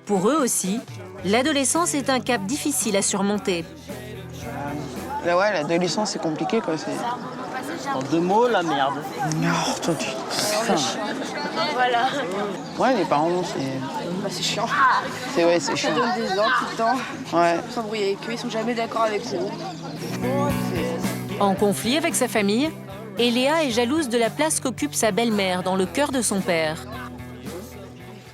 Pour eux aussi, l'adolescence est un cap difficile à surmonter. Là, ouais, l'adolescence, c'est compliqué, quoi. En 2 mots, la merde. Oh, toi, Voilà. Ouais, les parents, C'est chiant. C'est chiant. Ça donne des ordres tout le temps. Ouais. Faut s'embrouiller avec eux, ils sont jamais d'accord avec vous. En conflit avec sa famille, Eléa est jalouse de la place qu'occupe sa belle-mère dans le cœur de son père.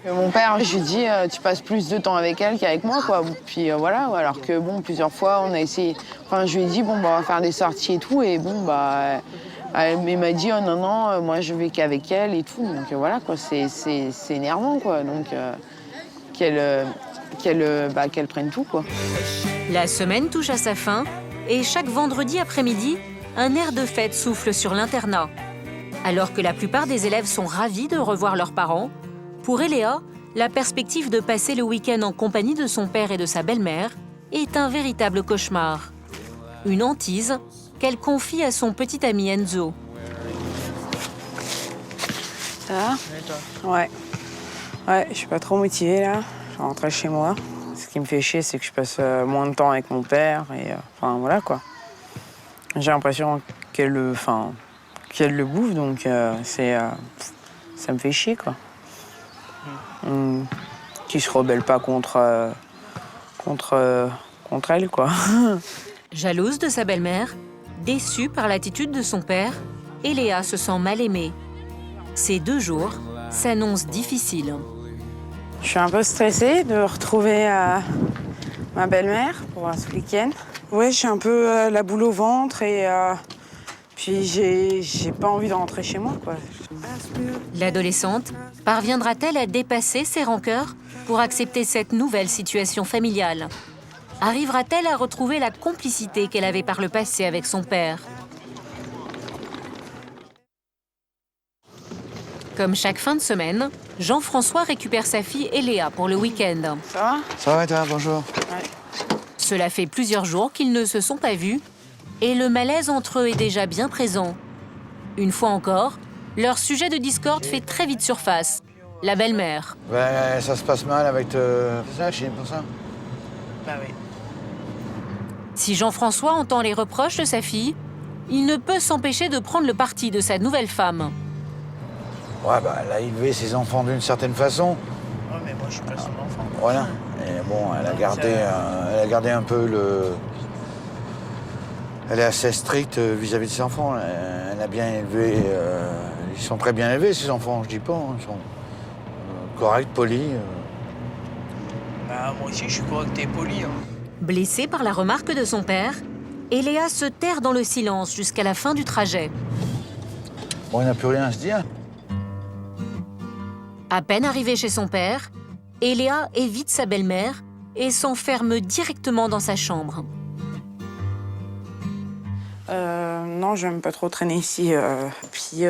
Mon père, je lui dis, tu passes plus de temps avec elle qu'avec moi, quoi. Puis voilà, alors que bon, plusieurs fois, on a essayé. Enfin, je lui ai dit, bon, on va faire des sorties et tout, et bon, elle m'a dit, oh non, moi je vais qu'avec elle et tout. Donc voilà, quoi, c'est énervant, quoi. Donc qu'elle prenne tout, quoi. La semaine touche à sa fin, et chaque vendredi après-midi, un air de fête souffle sur l'internat. Alors que la plupart des élèves sont ravis de revoir leurs parents, pour Eléa, la perspective de passer le week-end en compagnie de son père et de sa belle-mère est un véritable cauchemar. Une hantise qu'elle confie à son petit ami Enzo. Ça va ? Ouais. Ouais, je suis pas trop motivée là. Je vais rentrer chez moi. Ce qui me fait chier, c'est que je passe moins de temps avec mon père et enfin voilà quoi. J'ai l'impression qu'elle le bouffe, donc ça me fait chier quoi. Qui se rebelle pas contre elle, quoi. Jalouse de sa belle-mère, déçue par l'attitude de son père, Eléa se sent mal aimée. Ces 2 jours s'annoncent difficiles. Je suis un peu stressée de retrouver ma belle-mère pour ce week-end. Ouais, j'ai un peu la boule au ventre et puis j'ai pas envie de rentrer chez moi, quoi. L'adolescente parviendra-t-elle à dépasser ses rancœurs pour accepter cette nouvelle situation familiale? Arrivera-t-elle à retrouver la complicité qu'elle avait par le passé avec son père? Comme chaque fin de semaine, Jean-François récupère sa fille Eléa pour le week-end. Ça va? Ça va et toi? Bonjour. Ouais. Cela fait plusieurs jours qu'ils ne se sont pas vus et le malaise entre eux est déjà bien présent. Une fois encore, leur sujet de discorde fait très vite surface. La belle-mère. Ouais, ça se passe mal avec... C'est ça, Chine, pour ça? Bah oui. Si Jean-François entend les reproches de sa fille, il ne peut s'empêcher de prendre le parti de sa nouvelle femme. Ouais, elle a élevé ses enfants d'une certaine façon. Ouais, mais moi, je suis pas son enfant. Voilà. Et bon, elle a gardé un peu le... Elle est assez stricte vis-à-vis de ses enfants. Elle a bien élevé... Ils sont très bien élevés, ces enfants, je dis pas. Ils sont corrects, polis. Bah, moi aussi, je suis correct et poli. Hein. Blessée par la remarque de son père, Eléa se terre dans le silence jusqu'à la fin du trajet. Bon, il n'a plus rien à se dire. À peine arrivée chez son père, Eléa évite sa belle-mère et s'enferme directement dans sa chambre. Non, j'aime pas trop traîner ici. Puis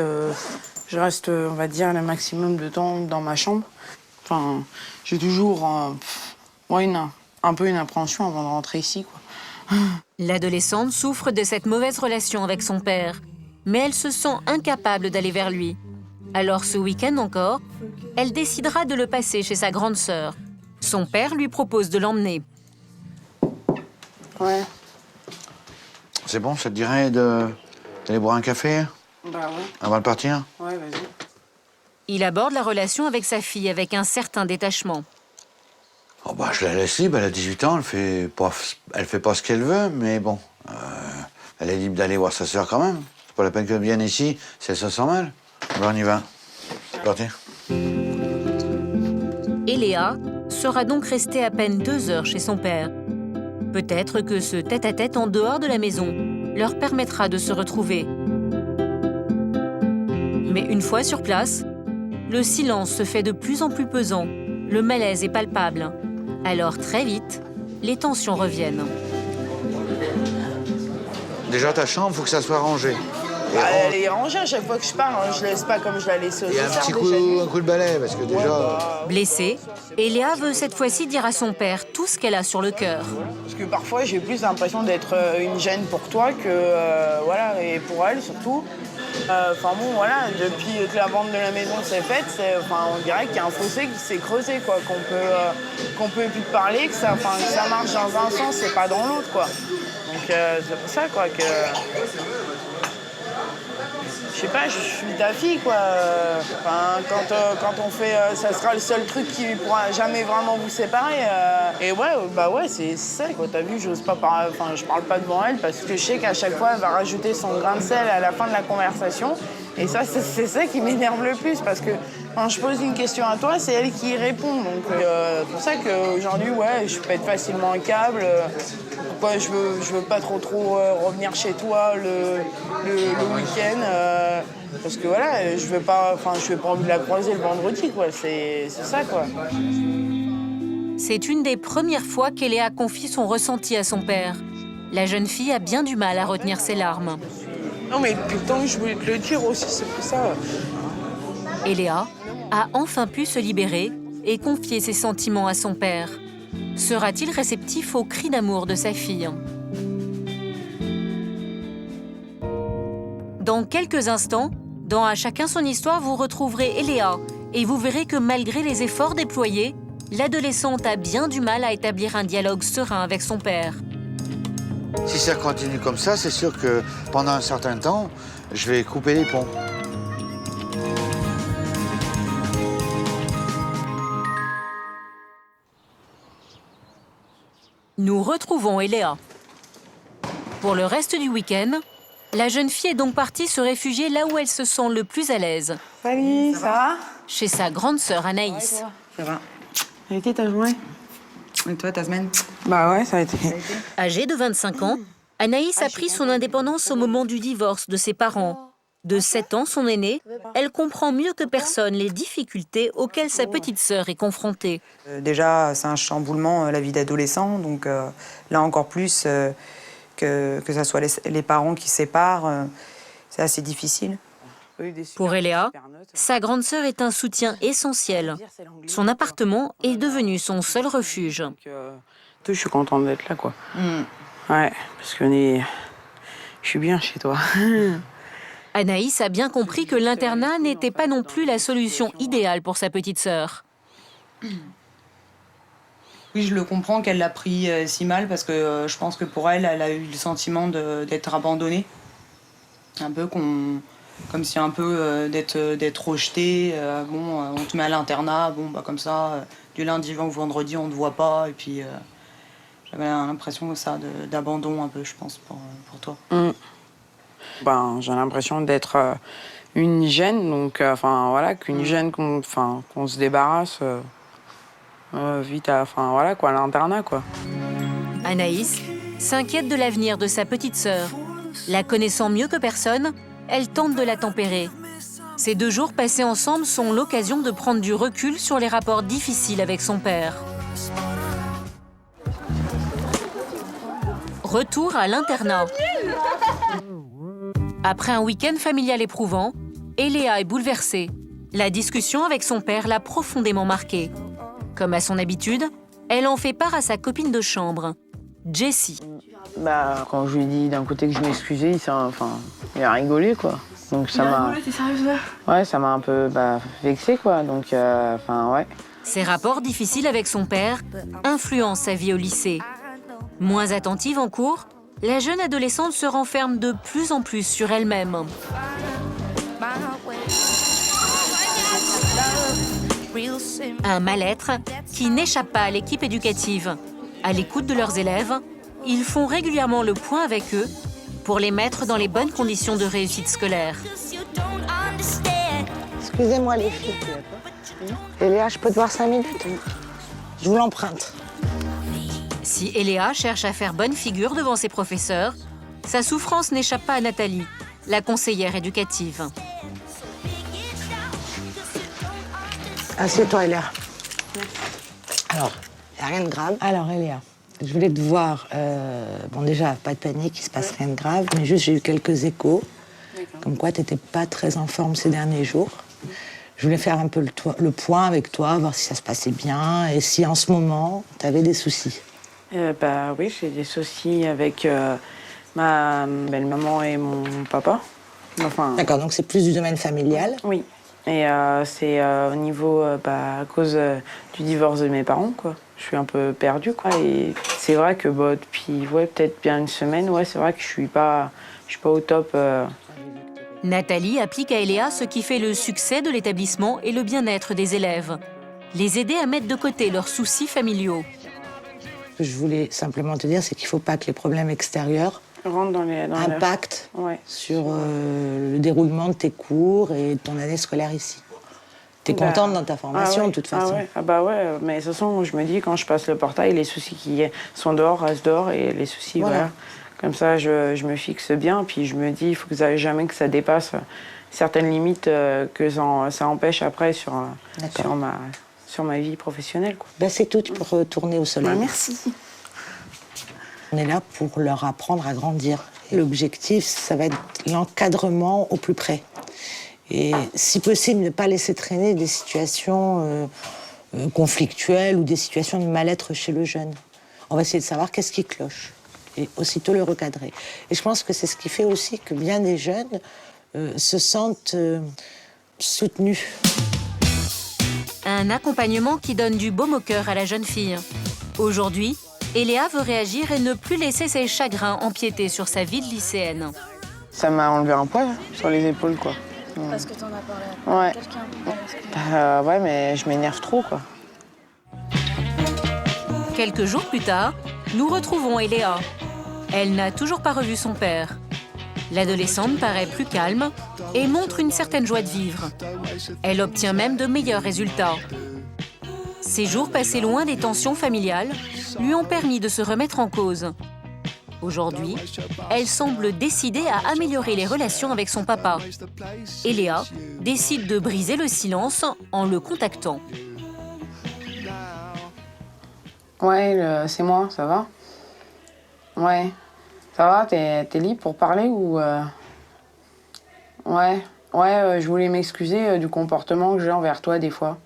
je reste, on va dire, le maximum de temps dans ma chambre. Enfin, j'ai toujours un peu une appréhension avant de rentrer ici, quoi. L'adolescente souffre de cette mauvaise relation avec son père, mais elle se sent incapable d'aller vers lui. Alors ce week-end encore, elle décidera de le passer chez sa grande sœur. Son père lui propose de l'emmener. Ouais. C'est bon, ça te dirait d'aller boire un café Bah ouais. avant de partir? Ouais, vas-y. Il aborde la relation avec sa fille avec un certain détachement. Oh bah, je la laisse libre, elle a 18 ans, elle fait pas ce qu'elle veut, mais bon, elle est libre d'aller voir sa sœur quand même. C'est pas la peine qu'elle vienne ici si elle se sent mal. Bon, on y va. C'est parti. Eléa sera donc restée à peine 2 heures chez son père. Peut-être que ce tête-à-tête en dehors de la maison leur permettra de se retrouver. Mais une fois sur place, le silence se fait de plus en plus pesant, le malaise est palpable. Alors très vite, les tensions reviennent. Déjà, ta chambre, faut que ça soit rangé. Elle est rangée à chaque fois que je pars, hein. Je laisse pas comme je la laissais au Et un dessert, petit déjà. coup de balai, parce que déjà... Blessée, Eléa veut cette fois-ci dire à son père tout ce qu'elle a sur le cœur. Parce que parfois, j'ai plus l'impression d'être une gêne pour toi que, voilà, et pour elle surtout. Enfin bon, voilà, depuis que la vente de la maison s'est faite, on dirait qu'il y a un fossé qui s'est creusé, quoi, qu'on peut plus parler, que ça marche dans un sens et pas dans l'autre, quoi. Donc c'est pour ça, quoi, que... Je sais pas, je suis ta fille, quoi. Quand on fait... ça sera le seul truc qui pourra jamais vraiment vous séparer. Et ouais, bah ouais, c'est ça, quoi. T'as vu, je parle pas devant elle parce que je sais qu'à chaque fois, elle va rajouter son grain de sel à la fin de la conversation. Et ça, c'est ça qui m'énerve le plus parce que quand je pose une question à toi, c'est elle qui y répond. Donc c'est pour ça qu'aujourd'hui, ouais, je pète facilement un câble. Pourquoi je veux pas trop revenir chez toi le week-end. Parce que voilà, je veux pas envie de la croiser le vendredi, quoi. C'est ça, quoi. C'est une des premières fois qu'Eléa confie son ressenti à son père. La jeune fille a bien du mal à retenir ses larmes. Non, mais depuis le temps que je voulais te le dire aussi, c'est pour ça. Eléa a enfin pu se libérer et confier ses sentiments à son père. Sera-t-il réceptif aux cris d'amour de sa fille? Dans quelques instants, dans À chacun son histoire, vous retrouverez Eléa et vous verrez que malgré les efforts déployés, l'adolescente a bien du mal à établir un dialogue serein avec son père. Si ça continue comme ça, c'est sûr que pendant un certain temps, je vais couper les ponts. Nous retrouvons Eléa. Pour le reste du week-end, la jeune fille est donc partie se réfugier là où elle se sent le plus à l'aise. Salut, ça va? Chez sa grande sœur Anaïs. Ça va. Ça a été ta journée? Et toi, ta semaine? Bah ouais, ça a été. Âgée de 25 ans, Anaïs a pris son indépendance au moment du divorce de ses parents. De 7 ans, son aînée, elle comprend mieux que personne les difficultés auxquelles sa petite sœur est confrontée. Déjà, c'est un chamboulement, la vie d'adolescent, donc là encore plus que ça soit les parents qui séparent, c'est assez difficile. Pour Eléa, sa grande sœur est un soutien essentiel. Son appartement est devenu son seul refuge. Je suis contente d'être là, quoi. Ouais, parce que je suis bien chez toi. Anaïs a bien compris que l'internat n'était pas non plus la solution idéale pour sa petite sœur. Oui, je le comprends qu'elle l'a pris si mal parce que je pense que pour elle, elle a eu le sentiment d'être abandonnée. Un peu comme si un peu d'être rejetée. On te met à l'internat, comme ça, du lundi au vendredi, on ne te voit pas. Et puis, j'avais l'impression que ça, d'abandon un peu, je pense, pour toi. J'ai l'impression d'être une gêne, donc qu'une gêne qu'on se débarrasse vite à l'internat, quoi. Anaïs s'inquiète de l'avenir de sa petite sœur. La connaissant mieux que personne, elle tente de la tempérer. Ces 2 jours passés ensemble sont l'occasion de prendre du recul sur les rapports difficiles avec son père. Retour à l'internat. Après un week-end familial éprouvant, Eléa est bouleversée. La discussion avec son père l'a profondément marquée. Comme à son habitude, elle en fait part à sa copine de chambre, Jessie. Quand je lui ai dit d'un côté que je m'excusais, il a rigolé, quoi. Donc ça m'a... T'es sérieuse là? Ouais, ça m'a un peu vexée, quoi. Donc, ouais. Ses rapports difficiles avec son père influencent sa vie au lycée. Moins attentive en cours, la jeune adolescente se renferme de plus en plus sur elle-même. Un mal-être qui n'échappe pas à l'équipe éducative. À l'écoute de leurs élèves, ils font régulièrement le point avec eux pour les mettre dans les bonnes conditions de réussite scolaire. Excusez-moi les filles. Eléa, je peux te voir 5 minutes? Je vous l'emprunte. Si Eléa cherche à faire bonne figure devant ses professeurs, sa souffrance n'échappe pas à Nathalie, la conseillère éducative. Assieds-toi, Eléa. Alors, il n'y a rien de grave. Alors, Eléa, je voulais te voir. Bon, déjà, pas de panique, il ne se passe rien de grave, mais juste, j'ai eu quelques échos. Comme quoi, tu n'étais pas très en forme ces derniers jours. Je voulais faire un peu le point avec toi, voir si ça se passait bien et si en ce moment, tu avais des soucis. Oui, j'ai des soucis avec ma belle-maman et mon papa. D'accord, donc c'est plus du domaine familial? Oui. Et c'est au niveau, à cause du divorce de mes parents, quoi. Je suis un peu perdue, quoi. Et c'est vrai que depuis peut-être bien une semaine, c'est vrai que je suis pas au top. Nathalie applique à Eléa ce qui fait le succès de l'établissement et le bien-être des élèves. Les aider à mettre de côté leurs soucis familiaux. Ce que je voulais simplement te dire, c'est qu'il ne faut pas que les problèmes extérieurs impactent sur le déroulement de tes cours et de ton année scolaire ici. Tu es contente dans ta formation, de toute façon. Mais de toute façon, je me dis, quand je passe le portail, les soucis qui sont dehors restent dehors et les soucis, voilà. Comme ça, je me fixe bien, puis je me dis, il faut que jamais que ça dépasse certaines limites que ça empêche après sur ma vie professionnelle, quoi. C'est tout, tu peux retourner au soleil. Merci. On est là pour leur apprendre à grandir. L'objectif, ça va être l'encadrement au plus près. Et si possible, ne pas laisser traîner des situations conflictuelles ou des situations de mal-être chez le jeune. On va essayer de savoir qu'est-ce qui cloche et aussitôt le recadrer. Et je pense que c'est ce qui fait aussi que bien des jeunes se sentent soutenus. Un accompagnement qui donne du baume au cœur à la jeune fille. Aujourd'hui, Eléa veut réagir et ne plus laisser ses chagrins empiéter sur sa vie de lycéenne. Ça m'a enlevé un poids sur les épaules, quoi. Parce que t'en as parlé à quelqu'un. Ouais, mais je m'énerve trop, quoi. Quelques jours plus tard, nous retrouvons Eléa. Elle n'a toujours pas revu son père. L'adolescente paraît plus calme et montre une certaine joie de vivre. Elle obtient même de meilleurs résultats. Ces jours passés loin des tensions familiales lui ont permis de se remettre en cause. Aujourd'hui, elle semble décidée à améliorer les relations avec son papa. Eléa décide de briser le silence en le contactant. Ouais, c'est moi, ça va? Ouais. Ça va, t'es libre pour parler ou... Ouais, je voulais m'excuser du comportement que j'ai envers toi des fois.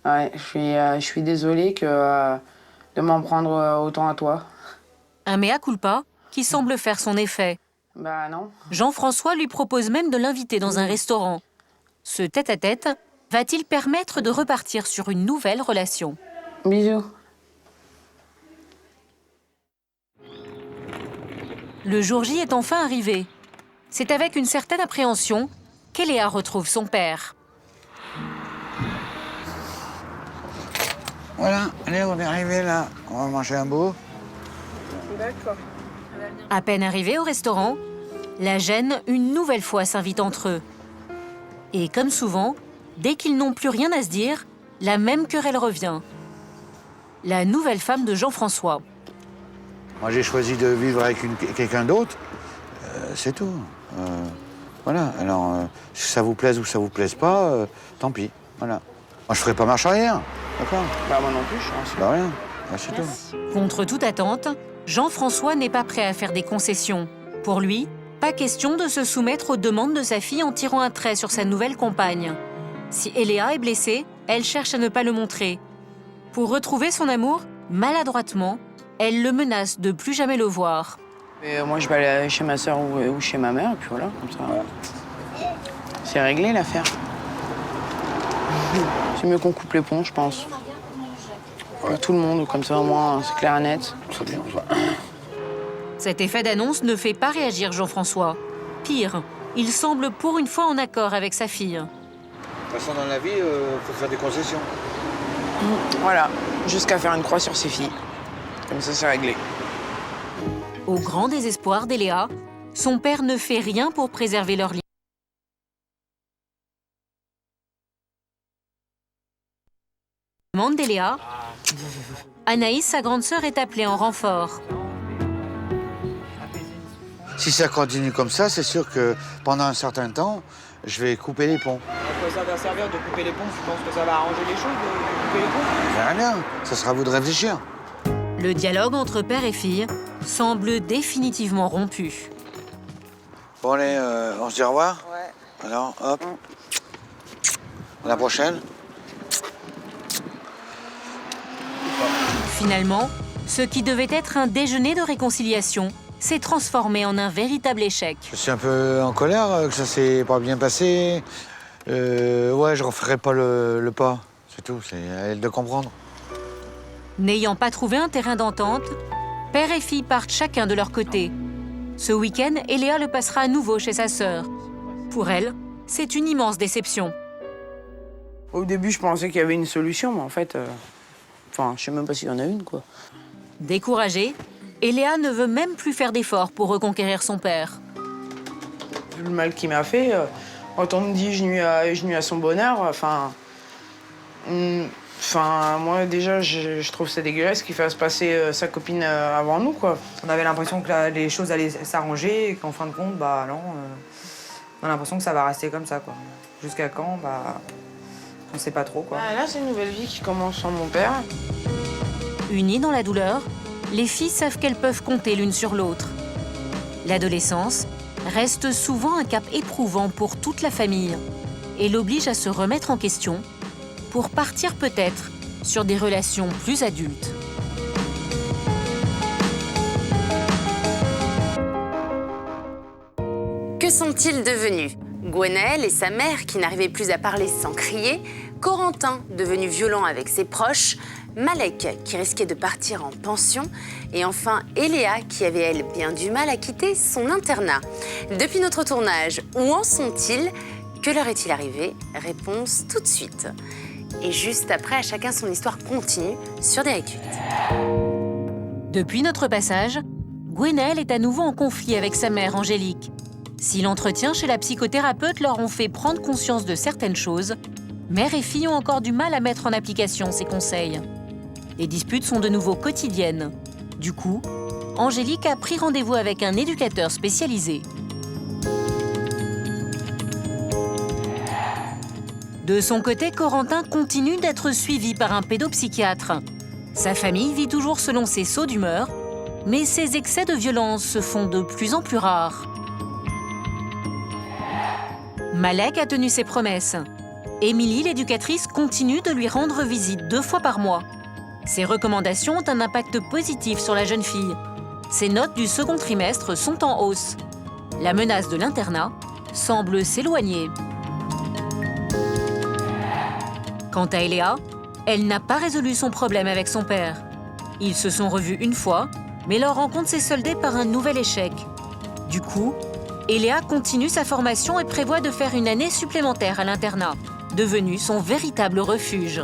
Ouais, je suis désolée de m'en prendre autant à toi. Un mea culpa qui semble faire son effet. Non. Jean-François lui propose même de l'inviter dans un restaurant. Ce tête-à-tête va-t-il permettre de repartir sur une nouvelle relation? Bisous. Le jour J est enfin arrivé. C'est avec une certaine appréhension qu'Eléa retrouve son père. Voilà, allez, on est arrivé là. On va manger un bout. D'accord. À peine arrivé au restaurant, la gêne une nouvelle fois s'invite entre eux. Et comme souvent, dès qu'ils n'ont plus rien à se dire, la même querelle revient. La nouvelle femme de Jean-François. Moi, j'ai choisi de vivre avec quelqu'un d'autre. C'est tout. Voilà, alors si ça vous plaise ou ça vous plaise pas, tant pis, voilà. Moi, je ferai pas marche arrière, d'accord? Bah moi non plus, je pense. Bah rien, bah, c'est tout. Contre toute attente, Jean-François n'est pas prêt à faire des concessions. Pour lui, pas question de se soumettre aux demandes de sa fille en tirant un trait sur sa nouvelle compagne. Si Eléa est blessée, elle cherche à ne pas le montrer. Pour retrouver son amour, maladroitement, elle le menace de plus jamais le voir. Et moi, je vais aller chez ma soeur ou chez ma mère, et puis voilà, comme ça. C'est réglé l'affaire. C'est mieux qu'on coupe les ponts, je pense. Pour tout le monde, comme ça au moins c'est clair et net. C'est bien, ça. Cet effet d'annonce ne fait pas réagir Jean-François. Pire, il semble pour une fois en accord avec sa fille. De toute façon, dans la vie, faut faire des concessions. Voilà, jusqu'à faire une croix sur ses filles. Comme ça, c'est réglé. Au grand désespoir d'Eléa, son père ne fait rien pour préserver leur lien. Demande d'Eléa, Anaïs, sa grande sœur, est appelée en renfort. Si ça continue comme ça, c'est sûr que pendant un certain temps, je vais couper les ponts. À quoi ça va servir de couper les ponts? Tu penses que ça va arranger les choses de couper les ponts? Je verrai bien, ça sera à vous de réfléchir. Le dialogue entre père et fille semble définitivement rompu. Bon allez, on se dit au revoir? Ouais. Alors, hop. À la prochaine. Finalement, ce qui devait être un déjeuner de réconciliation s'est transformé en un véritable échec. Je suis un peu en colère que ça s'est pas bien passé. Ouais, je referai pas le pas. C'est tout, c'est à elle de comprendre. N'ayant pas trouvé un terrain d'entente, père et fille partent chacun de leur côté. Ce week-end, Eléa le passera à nouveau chez sa sœur. Pour elle, c'est une immense déception. Au début, je pensais qu'il y avait une solution, mais en fait... Enfin, je sais même pas s'il y en a une, quoi. Découragée, Eléa ne veut même plus faire d'efforts pour reconquérir son père. Vu le mal qu'il m'a fait, quand on me dit je nuis à son bonheur, enfin... moi, déjà, je trouve ça dégueulasse qu'il fasse passer sa copine avant nous, quoi. On avait l'impression que les choses allaient s'arranger et qu'en fin de compte, bah non, on a l'impression que ça va rester comme ça, quoi. Jusqu'à quand, bah, on sait pas trop, quoi. Bah, là, c'est une nouvelle vie qui commence sans mon père. Unies dans la douleur, les filles savent qu'elles peuvent compter l'une sur l'autre. L'adolescence reste souvent un cap éprouvant pour toute la famille et l'oblige à se remettre en question pour partir peut-être sur des relations plus adultes. Que sont-ils devenus? Gwenaël et sa mère qui n'arrivaient plus à parler sans crier, Corentin devenu violent avec ses proches, Malek qui risquait de partir en pension et enfin Eléa qui avait elle bien du mal à quitter son internat. Depuis notre tournage, où en sont-ils? Que leur est-il arrivé? Réponse tout de suite. Et juste après, à chacun son histoire continue sur Direct 8. Depuis notre passage, Gwenaël est à nouveau en conflit avec sa mère Angélique. Si l'entretien chez la psychothérapeute leur ont fait prendre conscience de certaines choses, mère et fille ont encore du mal à mettre en application ces conseils. Les disputes sont de nouveau quotidiennes. Du coup, Angélique a pris rendez-vous avec un éducateur spécialisé. De son côté, Corentin continue d'être suivi par un pédopsychiatre. Sa famille vit toujours selon ses sauts d'humeur, mais ses excès de violence se font de plus en plus rares. Malek a tenu ses promesses. Émilie, l'éducatrice, continue de lui rendre visite 2 fois par mois. Ses recommandations ont un impact positif sur la jeune fille. Ses notes du second trimestre sont en hausse. La menace de l'internat semble s'éloigner. Quant à Eléa, elle n'a pas résolu son problème avec son père. Ils se sont revus une fois, mais leur rencontre s'est soldée par un nouvel échec. Du coup, Eléa continue sa formation et prévoit de faire une année supplémentaire à l'internat, devenu son véritable refuge.